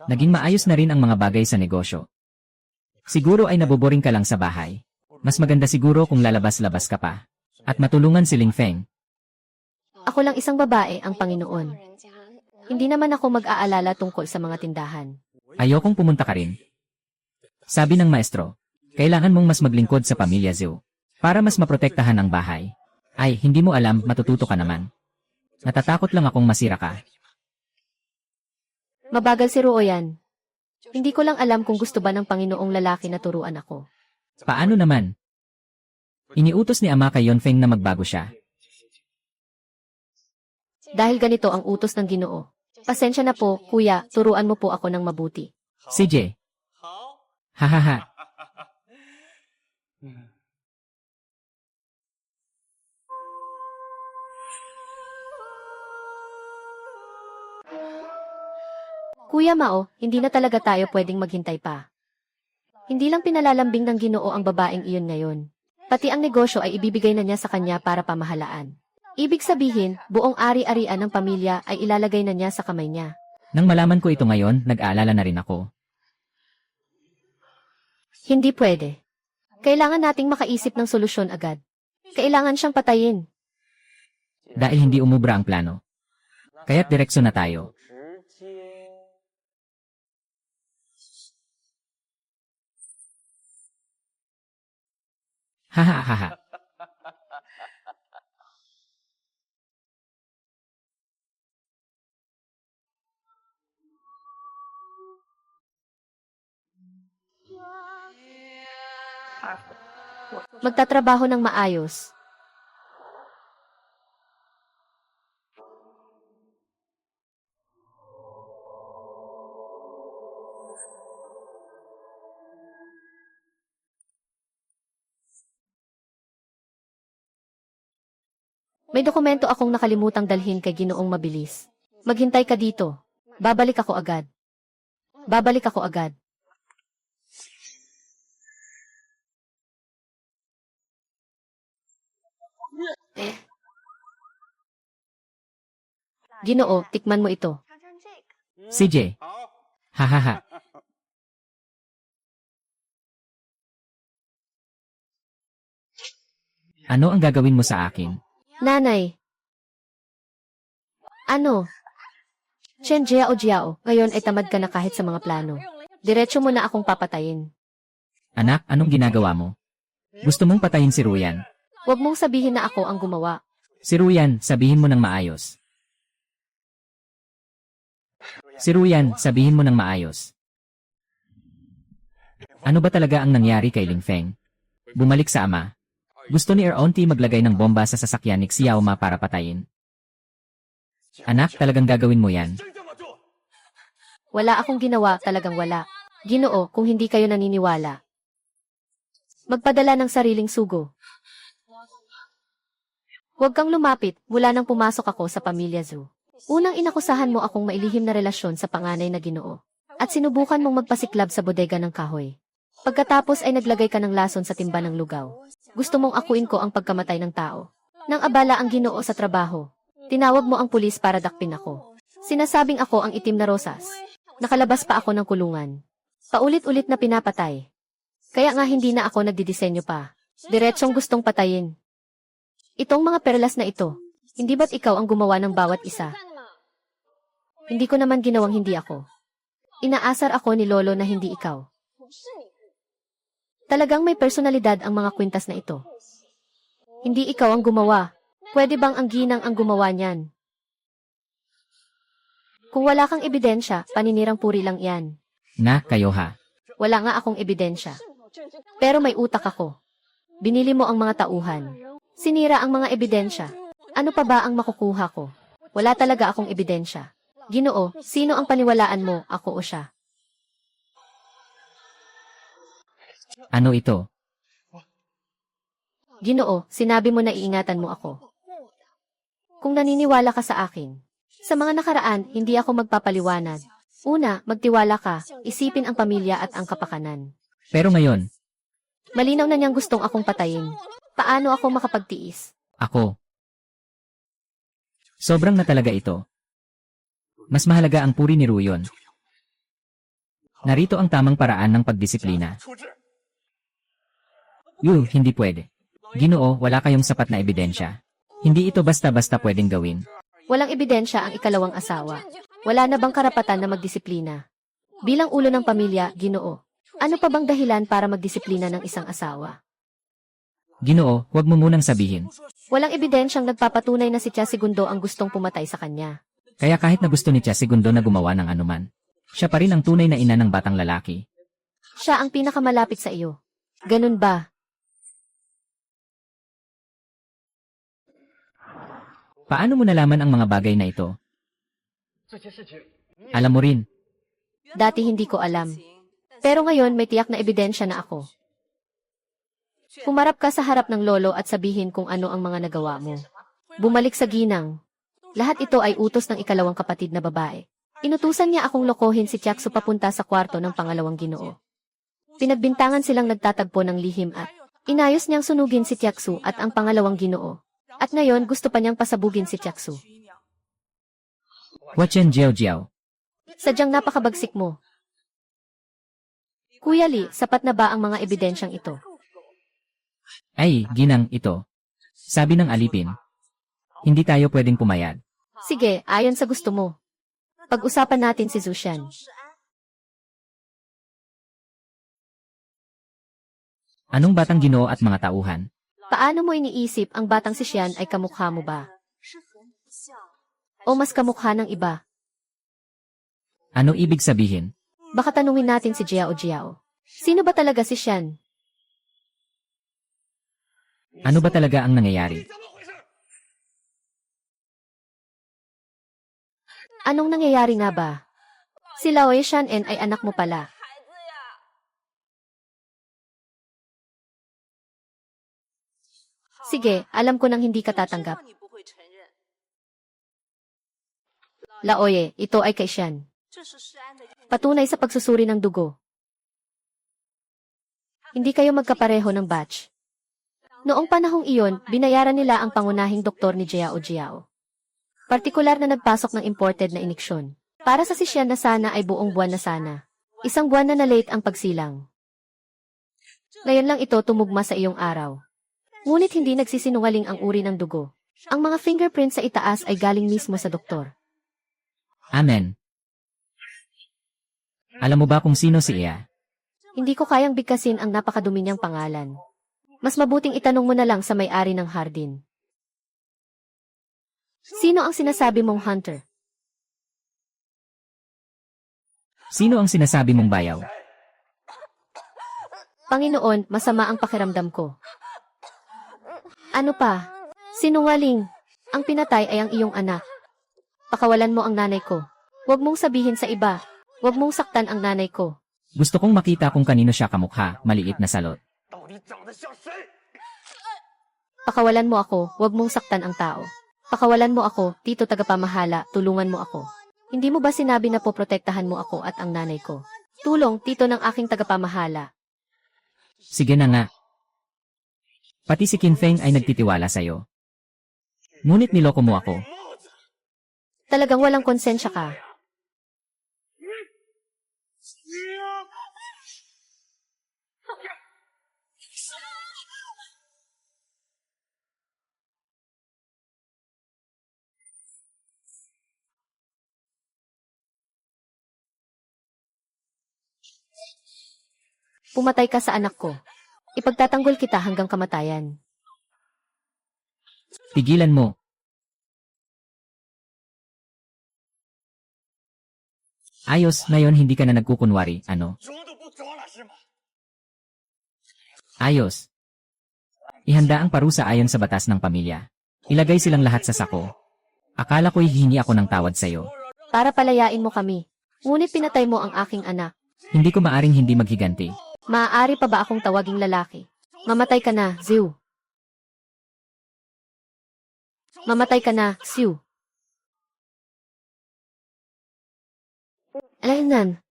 Naging maayos na rin ang mga bagay sa negosyo. Siguro ay naboboring ka lang sa bahay. Mas maganda siguro kung lalabas-labas ka pa. At matulungan si Ling Feng. Ako lang isang babae, ang Panginoon. Hindi naman ako mag-aalala tungkol sa mga tindahan. Ayokong pumunta ka rin. Sabi ng maestro, kailangan mong mas maglingkod sa pamilya Zhou. Para mas maprotektahan ang bahay. Ay, hindi mo alam, matututo ka naman. Natatakot lang akong masira ka. Mabagal si Ruoyan. Hindi ko lang alam kung gusto ba ng Panginoong lalaki na turuan ako. Paano naman? Iniutos ni Ama kay Yonfeng na magbago siya. Dahil ganito ang utos ng Ginoo. Pasensya na po, kuya, turuan mo po ako ng mabuti. CJ. Hahaha. Kuya Mao, hindi na talaga tayo pwedeng maghintay pa. Hindi lang pinalalambing ng Ginoo ang babaeng iyon ngayon. Pati ang negosyo ay ibibigay na niya sa kanya para pamahalaan. Ibig sabihin, buong ari-arian ng pamilya ay ilalagay na niya sa kamay niya. Nang malaman ko ito ngayon, nag-aalala na rin ako. Hindi pwede. Kailangan nating makaisip ng solusyon agad. Kailangan siyang patayin. Dahil hindi umubra ang plano. Kaya't direksyon na tayo. Hahaha. Magtatrabaho ng maayos. May dokumento akong nakalimutang dalhin kay Ginoong Mabilis. Maghintay ka dito. Babalik ako agad. Babalik ako agad. Ginoo, tikman mo ito. CJ. Hahaha. Ano ang gagawin mo sa akin? Nanay. Ano? Chen Jiao Jiao, ngayon ay tamad ka na kahit sa mga plano. Diretso mo na akong papatayin. Anak, anong ginagawa mo? Gusto mong patayin si Ruyan? Huwag mong sabihin na ako ang gumawa. Si Ruyan, sabihin mo ng maayos. Si Ruyan, sabihin mo ng maayos. Ano ba talaga ang nangyari kay Ling Feng? Bumalik sa ama. Gusto ni Auntie maglagay ng bomba sa sasakyan ni Xiao Ma para patayin. Anak, talagang gagawin mo yan? Wala akong ginawa, talagang wala. Ginoo, kung hindi kayo naniniwala. Magpadala ng sariling sugo. Huwag kang lumapit, mula nang pumasok ako sa Pamilya Zhu. Unang inakusahan mo akong mailihim na relasyon sa panganay na Ginoo. At sinubukan mong magpasiklab sa bodega ng kahoy. Pagkatapos ay naglagay ka ng lason sa timba ng lugaw. Gusto mong akuin ko ang pagkamatay ng tao. Nang abala ang Ginoo sa trabaho, tinawag mo ang pulis para dakpin ako. Sinasabing ako ang itim na rosas. Nakalabas pa ako ng kulungan. Paulit-ulit na pinapatay. Kaya nga hindi na ako nagdidisenyo pa. Diretsong gustong patayin. Itong mga perlas na ito, hindi ba't ikaw ang gumawa ng bawat isa? Hindi ko naman ginawang hindi ako. Inaasar ako ni Lolo na hindi ikaw. Talagang may personalidad ang mga kwintas na ito. Hindi ikaw ang gumawa. Pwede bang ang ginang ang gumawa niyan? Kung wala kang ebidensya, paninirang puri lang yan. Na, kayo ha. Wala nga akong ebidensya. Pero may utak ako. Binili mo ang mga tauhan. Sinira ang mga ebidensya. Ano pa ba ang makukuha ko? Wala talaga akong ebidensya. Ginoo, sino ang paniwalaan mo, ako o siya? Ano ito? Ginoo, sinabi mo na iingatan mo ako. Kung naniniwala ka sa akin, sa mga nakaraan, hindi ako magpapaliwanag. Una, magtiwala ka, isipin ang pamilya at ang kapakanan. Pero ngayon, Malinaw na niyang gustong akong patayin. Paano ako makapagtiis? ako. Sobrang na talaga ito. Mas mahalaga ang puri ni Ruyon. Narito ang tamang paraan ng pagdisiplina. Hindi pwede. Ginoo, wala kayong sapat na ebidensya. Hindi ito basta-basta pwedeng gawin. Walang ebidensya ang ikalawang asawa. Wala na bang karapatan na magdisiplina? Bilang ulo ng pamilya, Ginoo, ano pa bang dahilan para magdisiplina ng isang asawa? Ginoo, huwag mo munang sabihin. Walang ebidensyang nagpapatunay na si Tia Segundo ang gustong pumatay sa kanya. Kaya kahit na gusto ni Tia Segundo na gumawa ng anuman, siya pa rin ang tunay na ina ng batang lalaki. Siya ang pinakamalapit sa iyo. Ganun ba? Paano mo nalaman ang mga bagay na ito? Alam mo rin. Dati hindi ko alam. Pero ngayon may tiyak na ebidensya na ako. Pumarap ka sa harap ng lolo at sabihin kung ano ang mga nagawa mo. Bumalik sa ginang. Lahat ito ay utos ng ikalawang kapatid na babae. Inutusan niya akong lokohin si Tiaksu papunta sa kwarto ng pangalawang Ginoo. Pinagbintangan silang nagtatagpo ng lihim at inayos niyang sunugin si Tiaksu at ang pangalawang Ginoo. At ngayon gusto pa niyang pasabugin si Tiaksu. Wachen Jiao Jiao. Sadyang napakabagsik mo. Kuya Li, sapat na ba ang mga ebidensyang ito? Ay, ginang, ito. Sabi ng alipin. Hindi tayo pwedeng pumayag. Sige, ayon sa gusto mo. Pag-usapan natin si Zushan. Anong batang Ginoo at mga tauhan? Paano mo iniisip ang batang si Xian ay kamukha mo ba? O mas kamukha ng iba? Ano ibig sabihin? Baka tanungin natin si Jiao Jiao. Sino ba talaga si Xian? Ano ba talaga ang nangyayari? Anong nangyayari nga ba? Si Lao Xian ay anak mo pala. Sige, alam ko nang hindi ka tatanggap. Laoye, ito ay kay Xian. Patunay sa pagsusuri ng dugo. Hindi kayo magkapareho ng batch. Noong panahong iyon, binayaran nila ang pangunahing doktor ni Jiao Jiao. Partikular na nagpasok ng imported na iniksyon. Para sa sisyan na sana ay buong buwan na sana. Isang buwan na na-late ang pagsilang. Ngayon lang ito tumugma sa iyong araw. Ngunit hindi nagsisinungaling ang uri ng dugo. Ang mga fingerprints sa itaas ay galing mismo sa doktor. Amen. Alam mo ba kung sino si Iya? Hindi ko kayang bigkasin ang napakadumi niyang pangalan. Mas mabuting itanong mo na lang sa may-ari ng hardin. Sino ang sinasabi mong hunter? Sino ang sinasabi mong bayaw? Panginoon, masama ang pakiramdam ko. Ano pa? Sinungaling. Ang pinatay ay ang iyong anak. Pakawalan mo ang nanay ko. Huwag mong sabihin sa iba. Huwag mong saktan ang nanay ko. Gusto kong makita kung kanino siya kamukha, maliit na salot. Pakawalan mo ako, huwag mong saktan ang tao. Pakawalan mo ako, tito tagapamahala, tulungan mo ako. Hindi mo ba sinabi na poprotektahan mo ako at ang nanay ko? Tulong, tito ng aking tagapamahala. Sige na nga. Pati si Qin Feng ay nagtitiwala sa'yo. Ngunit niloko mo ako. Talagang walang konsensya ka. Pumatay ka sa anak ko. Ipagtatanggol kita hanggang kamatayan. Tigilan mo. Ayos, ngayon hindi ka na nagkukunwari, ano? Ayos. Ihanda ang parusa ayon sa batas ng pamilya. Ilagay silang lahat sa sako. Akala ko'y hihingi ako ng tawad sa'yo. Para palayain mo kami. Ngunit pinatay mo ang aking anak. Hindi ko maaring hindi maghiganti. Maaari pa ba akong tawaging lalaki? Mamatay ka na, Ziu. Mamatay ka na, Xiu. Alaynan.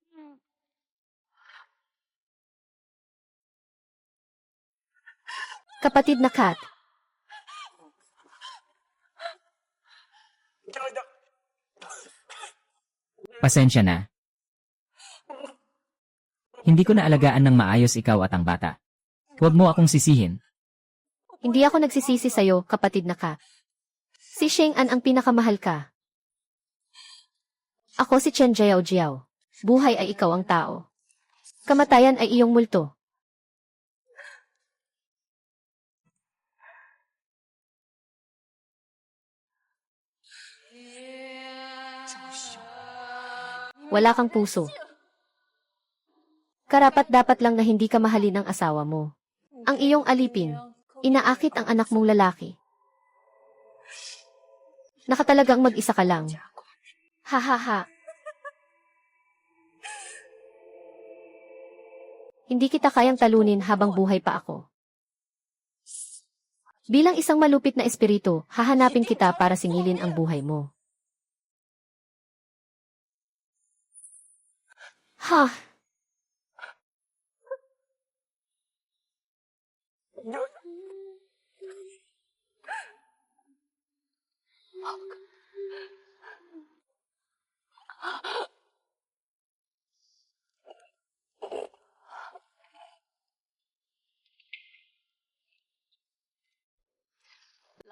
Kapatid na Kat. Pasensya na. Hindi ko na alagaan ng maayos ikaw at ang bata. Huwag mo akong sisihin. Hindi ako nagsisisi sa'yo, kapatid na Kat. Si Sheng An ang pinakamahal ka. Ako si Chen Jiao Jiao. Buhay ay ikaw ang tao. Kamatayan ay iyong multo. Wala kang puso. Karapat-dapat lang na hindi ka mahalin ng asawa mo. Ang iyong alipin, inaakit ang anak mong lalaki. Nakatalagang mag-isa ka lang. Ha ha ha. Hindi kita kayang talunin habang buhay pa ako. Bilang isang malupit na espiritu, hahanapin kita para singilin ang buhay mo. Ha!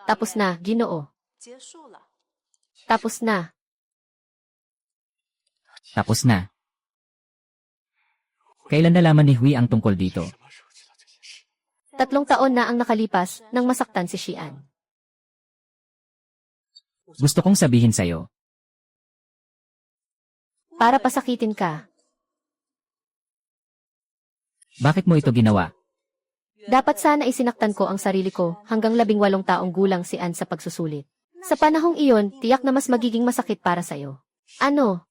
Tapos na, Ginoo. Tapos na. Tapos na. Kailan nalaman ni Hui ang tungkol dito? 3 taon na ang nakalipas nang masaktan si Xian. Gusto kong sabihin sa'yo. Para pasakitin ka. Bakit mo ito ginawa? Dapat sana isinaktan ko ang sarili ko hanggang 18 taong gulang si Anne sa pagsusulit. Sa panahong iyon, tiyak na mas magiging masakit para sa'yo. Ano?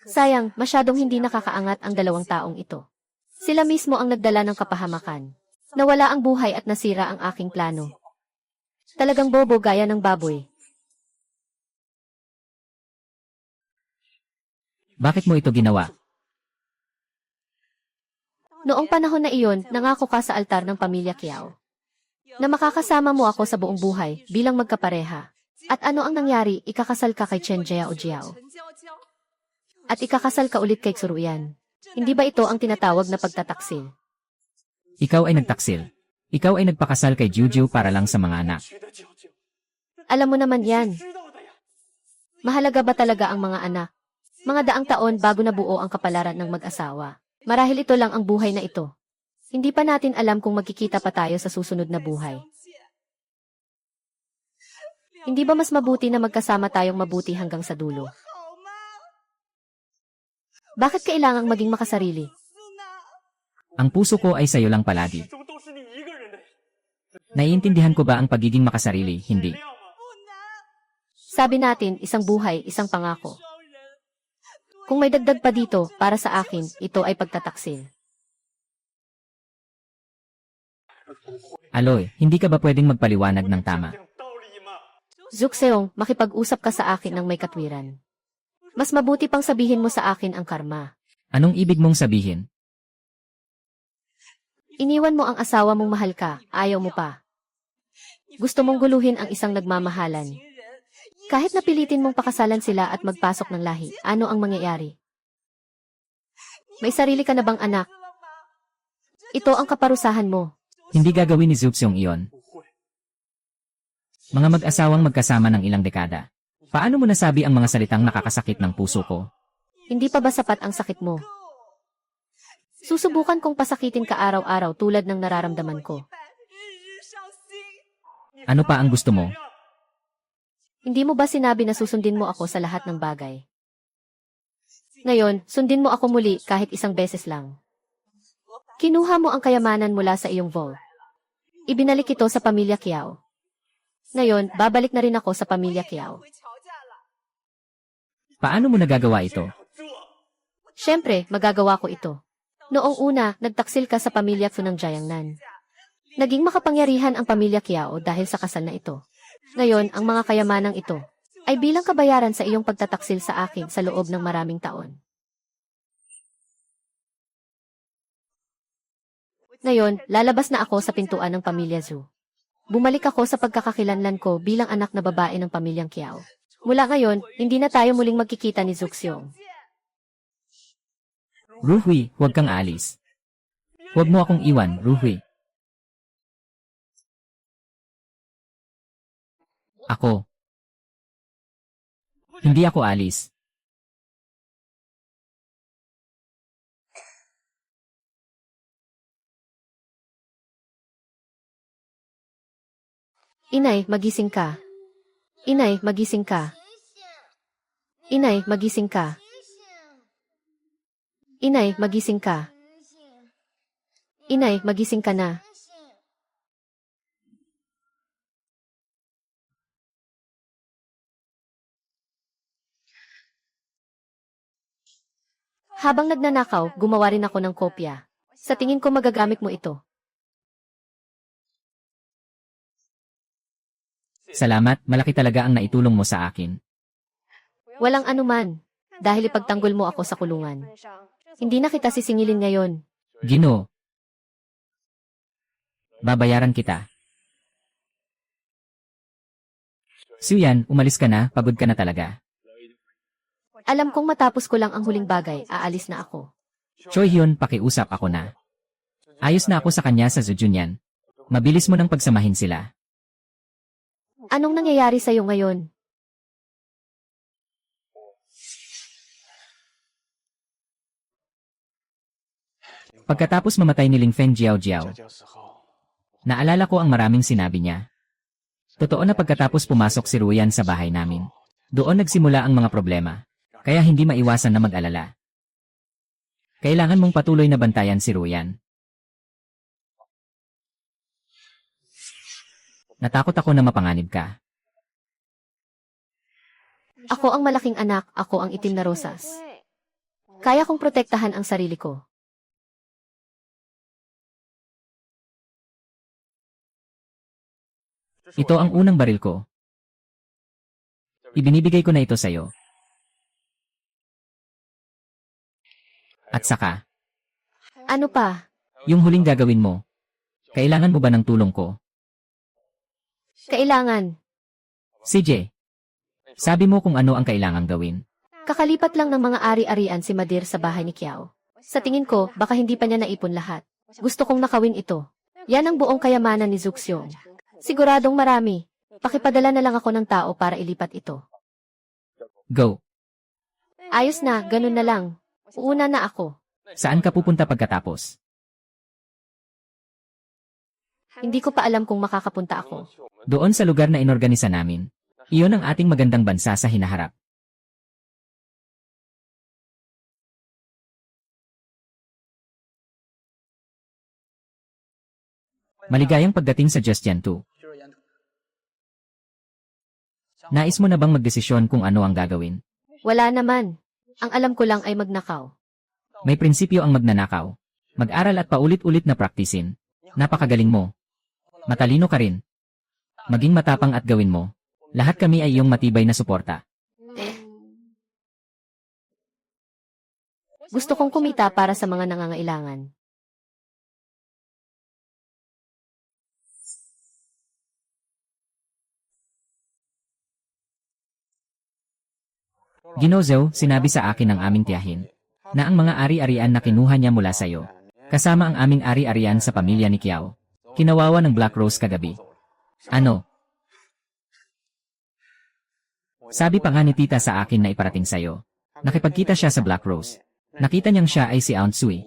Sayang, masyadong hindi nakakaangat ang 2 taong ito. Sila mismo ang nagdala ng kapahamakan. Nawala ang buhay at nasira ang aking plano. Talagang bobo gaya ng baboy. Bakit mo ito ginawa? Noong panahon na iyon, nangako ka sa altar ng pamilya Kiao na makakasama mo ako sa buong buhay bilang magkapareha. At ano ang nangyari? Ikakasal ka kay Chen Jiao Jiao. At ikakasal ka ulit kay Tsuruyan. Hindi ba ito ang tinatawag na pagtataksil? Ikaw ay nagtaksil. Ikaw ay nagpakasal kay Juju para lang sa mga anak. Alam mo naman yan. Mahalaga ba talaga ang mga anak? Mga daang taon bago nabuo ang kapalaran ng mag-asawa. Marahil ito lang ang buhay na ito. Hindi pa natin alam kung magkikita pa tayo sa susunod na buhay. Hindi ba mas mabuti na magkasama tayong mabuti hanggang sa dulo? Bakit kailangang maging makasarili? Ang puso ko ay sayo lang palagi. Naiintindihan ko ba ang pagiging makasarili? Hindi. Sabi natin, isang buhay, isang pangako. Kung may dagdag pa dito, para sa akin, ito ay pagtataksil. Aloy, hindi ka ba pwedeng magpaliwanag ng tama? Zuxeong, makipag-usap ka sa akin ng may katwiran. Mas mabuti pang sabihin mo sa akin ang karma. Anong ibig mong sabihin? Iniwan mo ang asawa mong mahal ka, ayaw mo pa. Gusto mong guluhin ang isang nagmamahalan. Kahit napilitin mong pakasalan sila at magpasok ng lahi, ano ang mangyayari? May sarili ka na bang anak? Ito ang kaparusahan mo. Hindi gagawin ni Zuxeong iyon. Mga mag-asawang magkasama ng ilang dekada. Paano mo nasabi ang mga salitang nakakasakit ng puso ko? Hindi pa ba sapat ang sakit mo? Susubukan kong pasakitin ka araw-araw tulad ng nararamdaman ko. Ano pa ang gusto mo? Hindi mo ba sinabi na susundin mo ako sa lahat ng bagay? Ngayon, sundin mo ako muli kahit isang beses lang. Kinuha mo ang kayamanan mula sa iyong vault. Ibinalik ito sa pamilya Kiao. Ngayon, babalik na rin ako sa pamilya Kiao. Paano mo nagagawa ito? Siyempre, magagawa ko ito. Noong una, nagtaksil ka sa pamilya Fu ng Jiangnan. Naging makapangyarihan ang pamilya Kiao dahil sa kasal na ito. Ngayon, ang mga kayamanang ito ay bilang kabayaran sa iyong pagtataksil sa akin sa loob ng maraming taon. Ngayon, lalabas na ako sa pintuan ng pamilya Zhu. Bumalik ako sa pagkakakilanlan ko bilang anak na babae ng pamilyang Kiao. Mula ngayon, hindi na tayo muling magkikita ni Zuxiong. Ruhui, huwag kang alis. Huwag mo akong iwan, Ruhui. Ako. Hindi ako alis. Inay, magising ka. Inay, magising ka. Inay, magising ka. Inay, magising ka. Inay, magising ka na. Habang nagnanakaw, gumawa rin ako ng kopya. Sa tingin ko magagamit mo ito. Salamat, malaki talaga ang naitulong mo sa akin. Walang anuman. Dahil ipagtanggol mo ako sa kulungan. Hindi na kita sisingilin ngayon. Ginoo. Babayaran kita. Suyan, umalis ka na, pagod ka na talaga. Alam kong matapos ko lang ang huling bagay, aalis na ako. Choi Hyun, pakiusap ako na. Ayos na ako sa kanya sa Zujunyan. Mabilis mo nang pagsamahin sila. Anong nangyayari sa'yo ngayon? Pagkatapos mamatay ni Ling Feng Jiao Jiao, naalala ko ang maraming sinabi niya. Totoo na pagkatapos pumasok si Ruyan sa bahay namin. Doon nagsimula ang mga problema, kaya hindi maiwasan na mag-alala. Kailangan mong patuloy na bantayan si Ruyan. Natakot ako na mapanganib ka. Ako ang malaking anak, ako ang itim na rosas. Kaya kong protektahan ang sarili ko. Ito ang unang baril ko. Ibinibigay ko na ito sa'yo. At saka, Ano pa? yung huling gagawin mo. Kailangan mo ba ng tulong ko? Kailangan. CJ, Sabi mo kung ano ang kailangang gawin. Kakalipat lang ng mga ari-arian si Madir sa bahay ni Kiao. Sa tingin ko, baka hindi pa niya naipon lahat. Gusto kong nakawin ito. Yan ang buong kayamanan ni Zuxiong. Siguradong marami. Pakipadala na lang ako ng tao para ilipat ito. Go. Ayos na, ganun na lang. Uuna na ako. Saan ka pupunta pagkatapos? Hindi ko pa alam kung makakapunta ako. Doon sa lugar na inorganisa namin. Iyon ang ating magandang bansa sa hinaharap. Maligayang pagdating sa Justian 2. Nais mo na bang magdesisyon kung ano ang gagawin? Wala naman. Ang alam ko lang ay magnakaw. May prinsipyo ang magnanakaw. Mag-aral at paulit-ulit na praktisin. Napakagaling mo. Matalino ka rin. Maging matapang at gawin mo. Lahat kami ay iyong matibay na suporta. Gusto kong kumita para sa mga nangangailangan. Ginozeo, sinabi sa akin ng aming tiyahin na ang mga ari-arian na kinuha niya mula sa iyo, kasama ang aming ari-arian sa pamilya ni Kiao, kinawawa ng Black Rose kagabi. Ano? Sabi pa nga ni tita sa akin na iparating sa iyo. Nakipagkita siya sa Black Rose. Nakita niyang siya ay si Aunt Sui.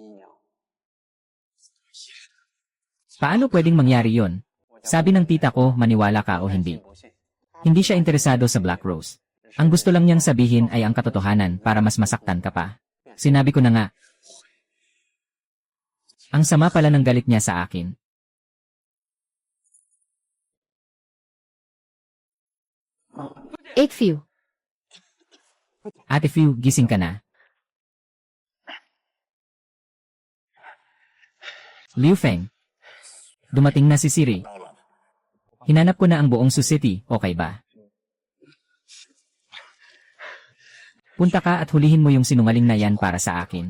Paano pwedeng mangyari yon? Sabi ng tita ko, maniwala ka o hindi. Hindi siya interesado sa Black Rose. Ang gusto lang niyang sabihin ay ang katotohanan para mas masaktan ka pa. Sinabi ko na nga. Ang sama pala ng galit niya sa akin. Few. Ate Few, gising ka na. Liu Feng. Dumating na si Siri. Hinanap ko na ang buong Su City, okay ba? Punta ka at hulihin mo yung sinungaling na yan para sa akin.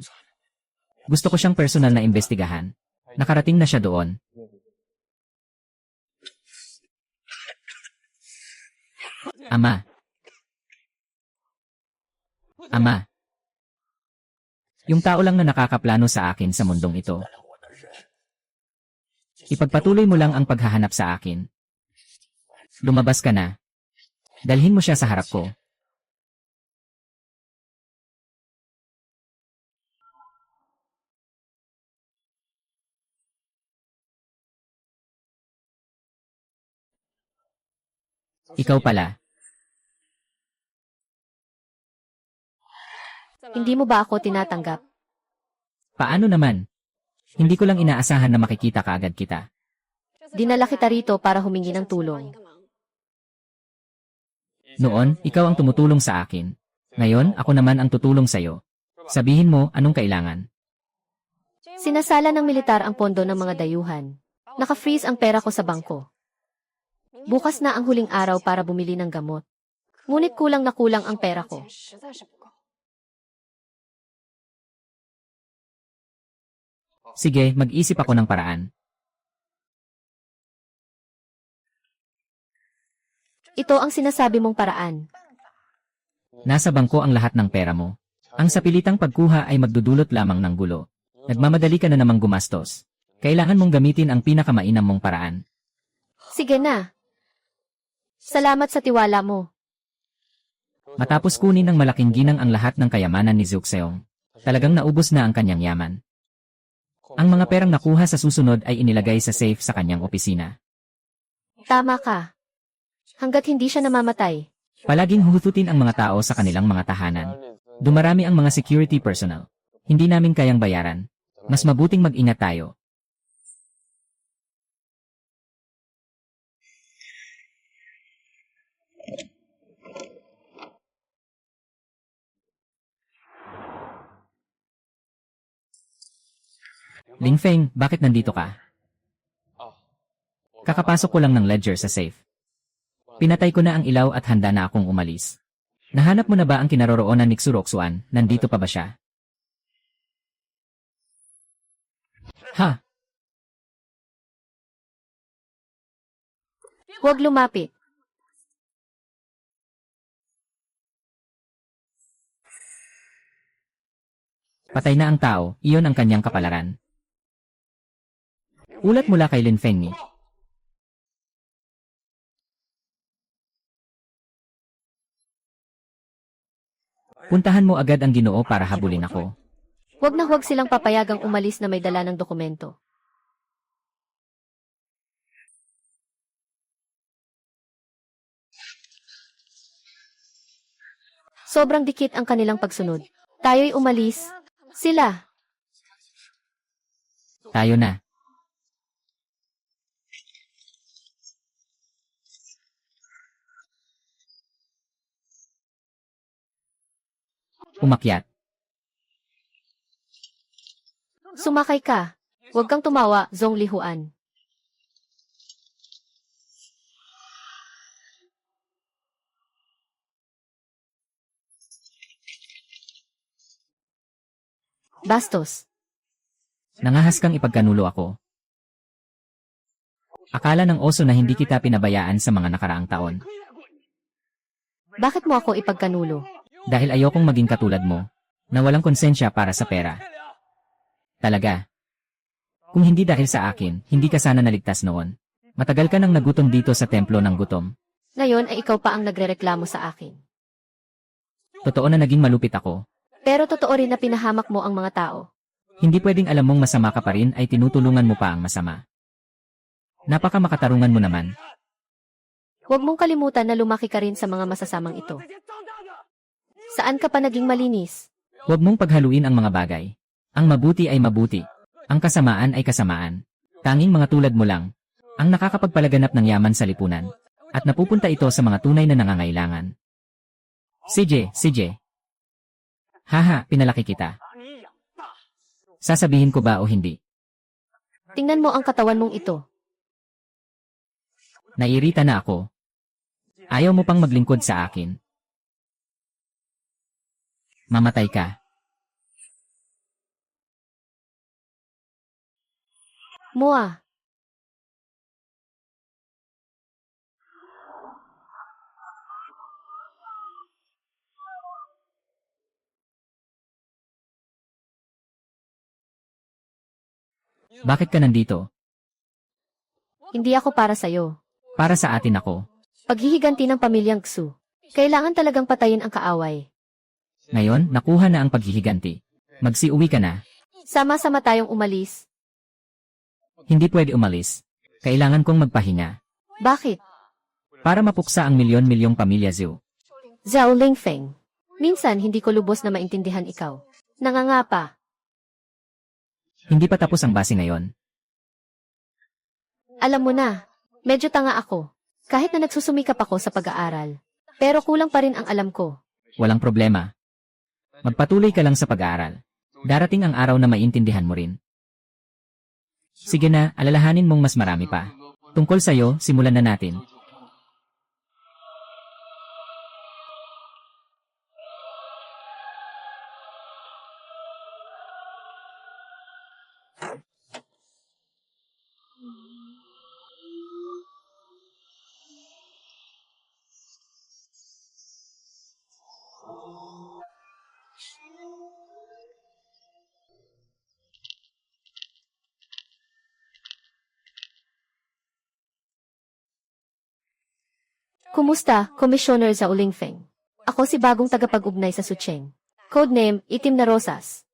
Gusto ko siyang personal na imbestigahan. Nakarating na siya doon. Ama. Ama. Yung tao lang na nakakaplano sa akin sa mundong ito. Ipagpatuloy mo lang ang paghahanap sa akin. Lumabas ka na. Dalhin mo siya sa harap ko. Ikaw pala. Hindi mo ba ako tinatanggap? Paano naman? Hindi ko lang inaasahan na makikita kaagad kita. Dinala kita rito para humingi ng tulong. Noon, ikaw ang tumutulong sa akin. Ngayon, ako naman ang tutulong sa'yo. Sabihin mo, anong kailangan? Sinasala ng militar ang pondo ng mga dayuhan. Naka-freeze ang pera ko sa bangko. Bukas na ang huling araw para bumili ng gamot. Ngunit kulang na kulang ang pera ko. Sige, mag-isip ako ng paraan. Ito ang sinasabi mong paraan. Nasa bangko ang lahat ng pera mo. Ang sapilitang pagkuha ay magdudulot lamang ng gulo. Nagmamadali ka na namang gumastos. Kailangan mong gamitin ang pinakamainam mong paraan. Sige na. Salamat sa tiwala mo. Matapos kunin ng malaking ginang ang lahat ng kayamanan ni Zuxiong, talagang naubos na ang kanyang yaman. Ang mga perang nakuha sa susunod ay inilagay sa safe sa kanyang opisina. Tama ka. Hanggat hindi siya namamatay. Palaging huhututin ang mga tao sa kanilang mga tahanan. Dumarami ang mga security personnel. Hindi namin kayang bayaran. Mas mabuting mag-ingat tayo. Ling Feng, bakit nandito ka? Kakapasok ko lang ng ledger sa safe. Pinatay ko na ang ilaw at handa na akong umalis. Nahanap mo na ba ang kinaroroonan ni Xuroxuan? Nandito pa ba siya? Ha? Huwag lumapit. Patay na ang tao, iyon ang kanyang kapalaran. Ulat mula kay Lin Fengmi. Puntahan mo agad ang Ginoo para habulin ako. Huwag na huwag silang papayagang umalis na may dala ng dokumento. Sobrang dikit ang kanilang pagsunod. Tayo'y umalis. Sila. Tayo na. Umakyat. Sumakay ka. Huwag kang tumawa, Zhong Lihuan. Bastos. Nangahas kang ipagkanulo ako. Akala ng oso na hindi kita pinabayaan sa mga nakaraang taon. Bakit mo ako ipagkanulo? Dahil ayokong maging katulad mo, na walang konsensya para sa pera. Talaga. Kung hindi dahil sa akin, hindi ka sana naligtas noon. Matagal ka nang nagutom dito sa templo ng gutom. Ngayon ay ikaw pa ang nagrereklamo sa akin. Totoo na naging malupit ako. Pero totoo rin na pinahamak mo ang mga tao. Hindi pwedeng alam mong masama ka pa rin ay tinutulungan mo pa ang masama. Napaka makatarungan mo naman. Huwag mong kalimutan na lumaki ka rin sa mga masasamang ito. Saan ka pa naging malinis? Huwag mong paghaluin ang mga bagay. Ang mabuti ay mabuti. Ang kasamaan ay kasamaan. Tanging mga tulad mo lang, ang nakakapagpalaganap ng yaman sa lipunan. At napupunta ito sa mga tunay na nangangailangan. CJ. Haha, pinalaki kita. Sasabihin ko ba o hindi? Tingnan mo ang katawan mong ito. Nairita na ako. Ayaw mo pang maglingkod sa akin. Mamatay ka. Mua. Bakit ka nandito? Hindi ako para sa'yo. Para sa atin ako. Paghihiganti ng pamilyang Xu. Kailangan talagang patayin ang kaaway. Ngayon, nakuha na ang paghihiganti. Magsiuwi ka na. Sama-sama tayong umalis. Hindi pwede umalis. Kailangan kong magpahinga. Bakit? Para mapuksa ang milyon-milyong pamilya Zhou. Zhao Lingfeng. Minsan hindi ko lubos na maintindihan ikaw. Nangangapa. Hindi pa tapos ang base ngayon. Alam mo na, medyo tanga ako. Kahit na nagsusumikap ako sa pag-aaral. Pero kulang pa rin ang alam ko. Walang problema. Magpatuloy ka lang sa pag-aaral. Darating ang araw na maintindihan mo rin. Sige na, alalahanin mong mas marami pa. Tungkol sa'yo, simulan na natin. Kumusta, Commissioner Zhao Lingfeng? Ako si bagong tagapag-ugnay sa Sucheng. Codename, Itim na Rosas.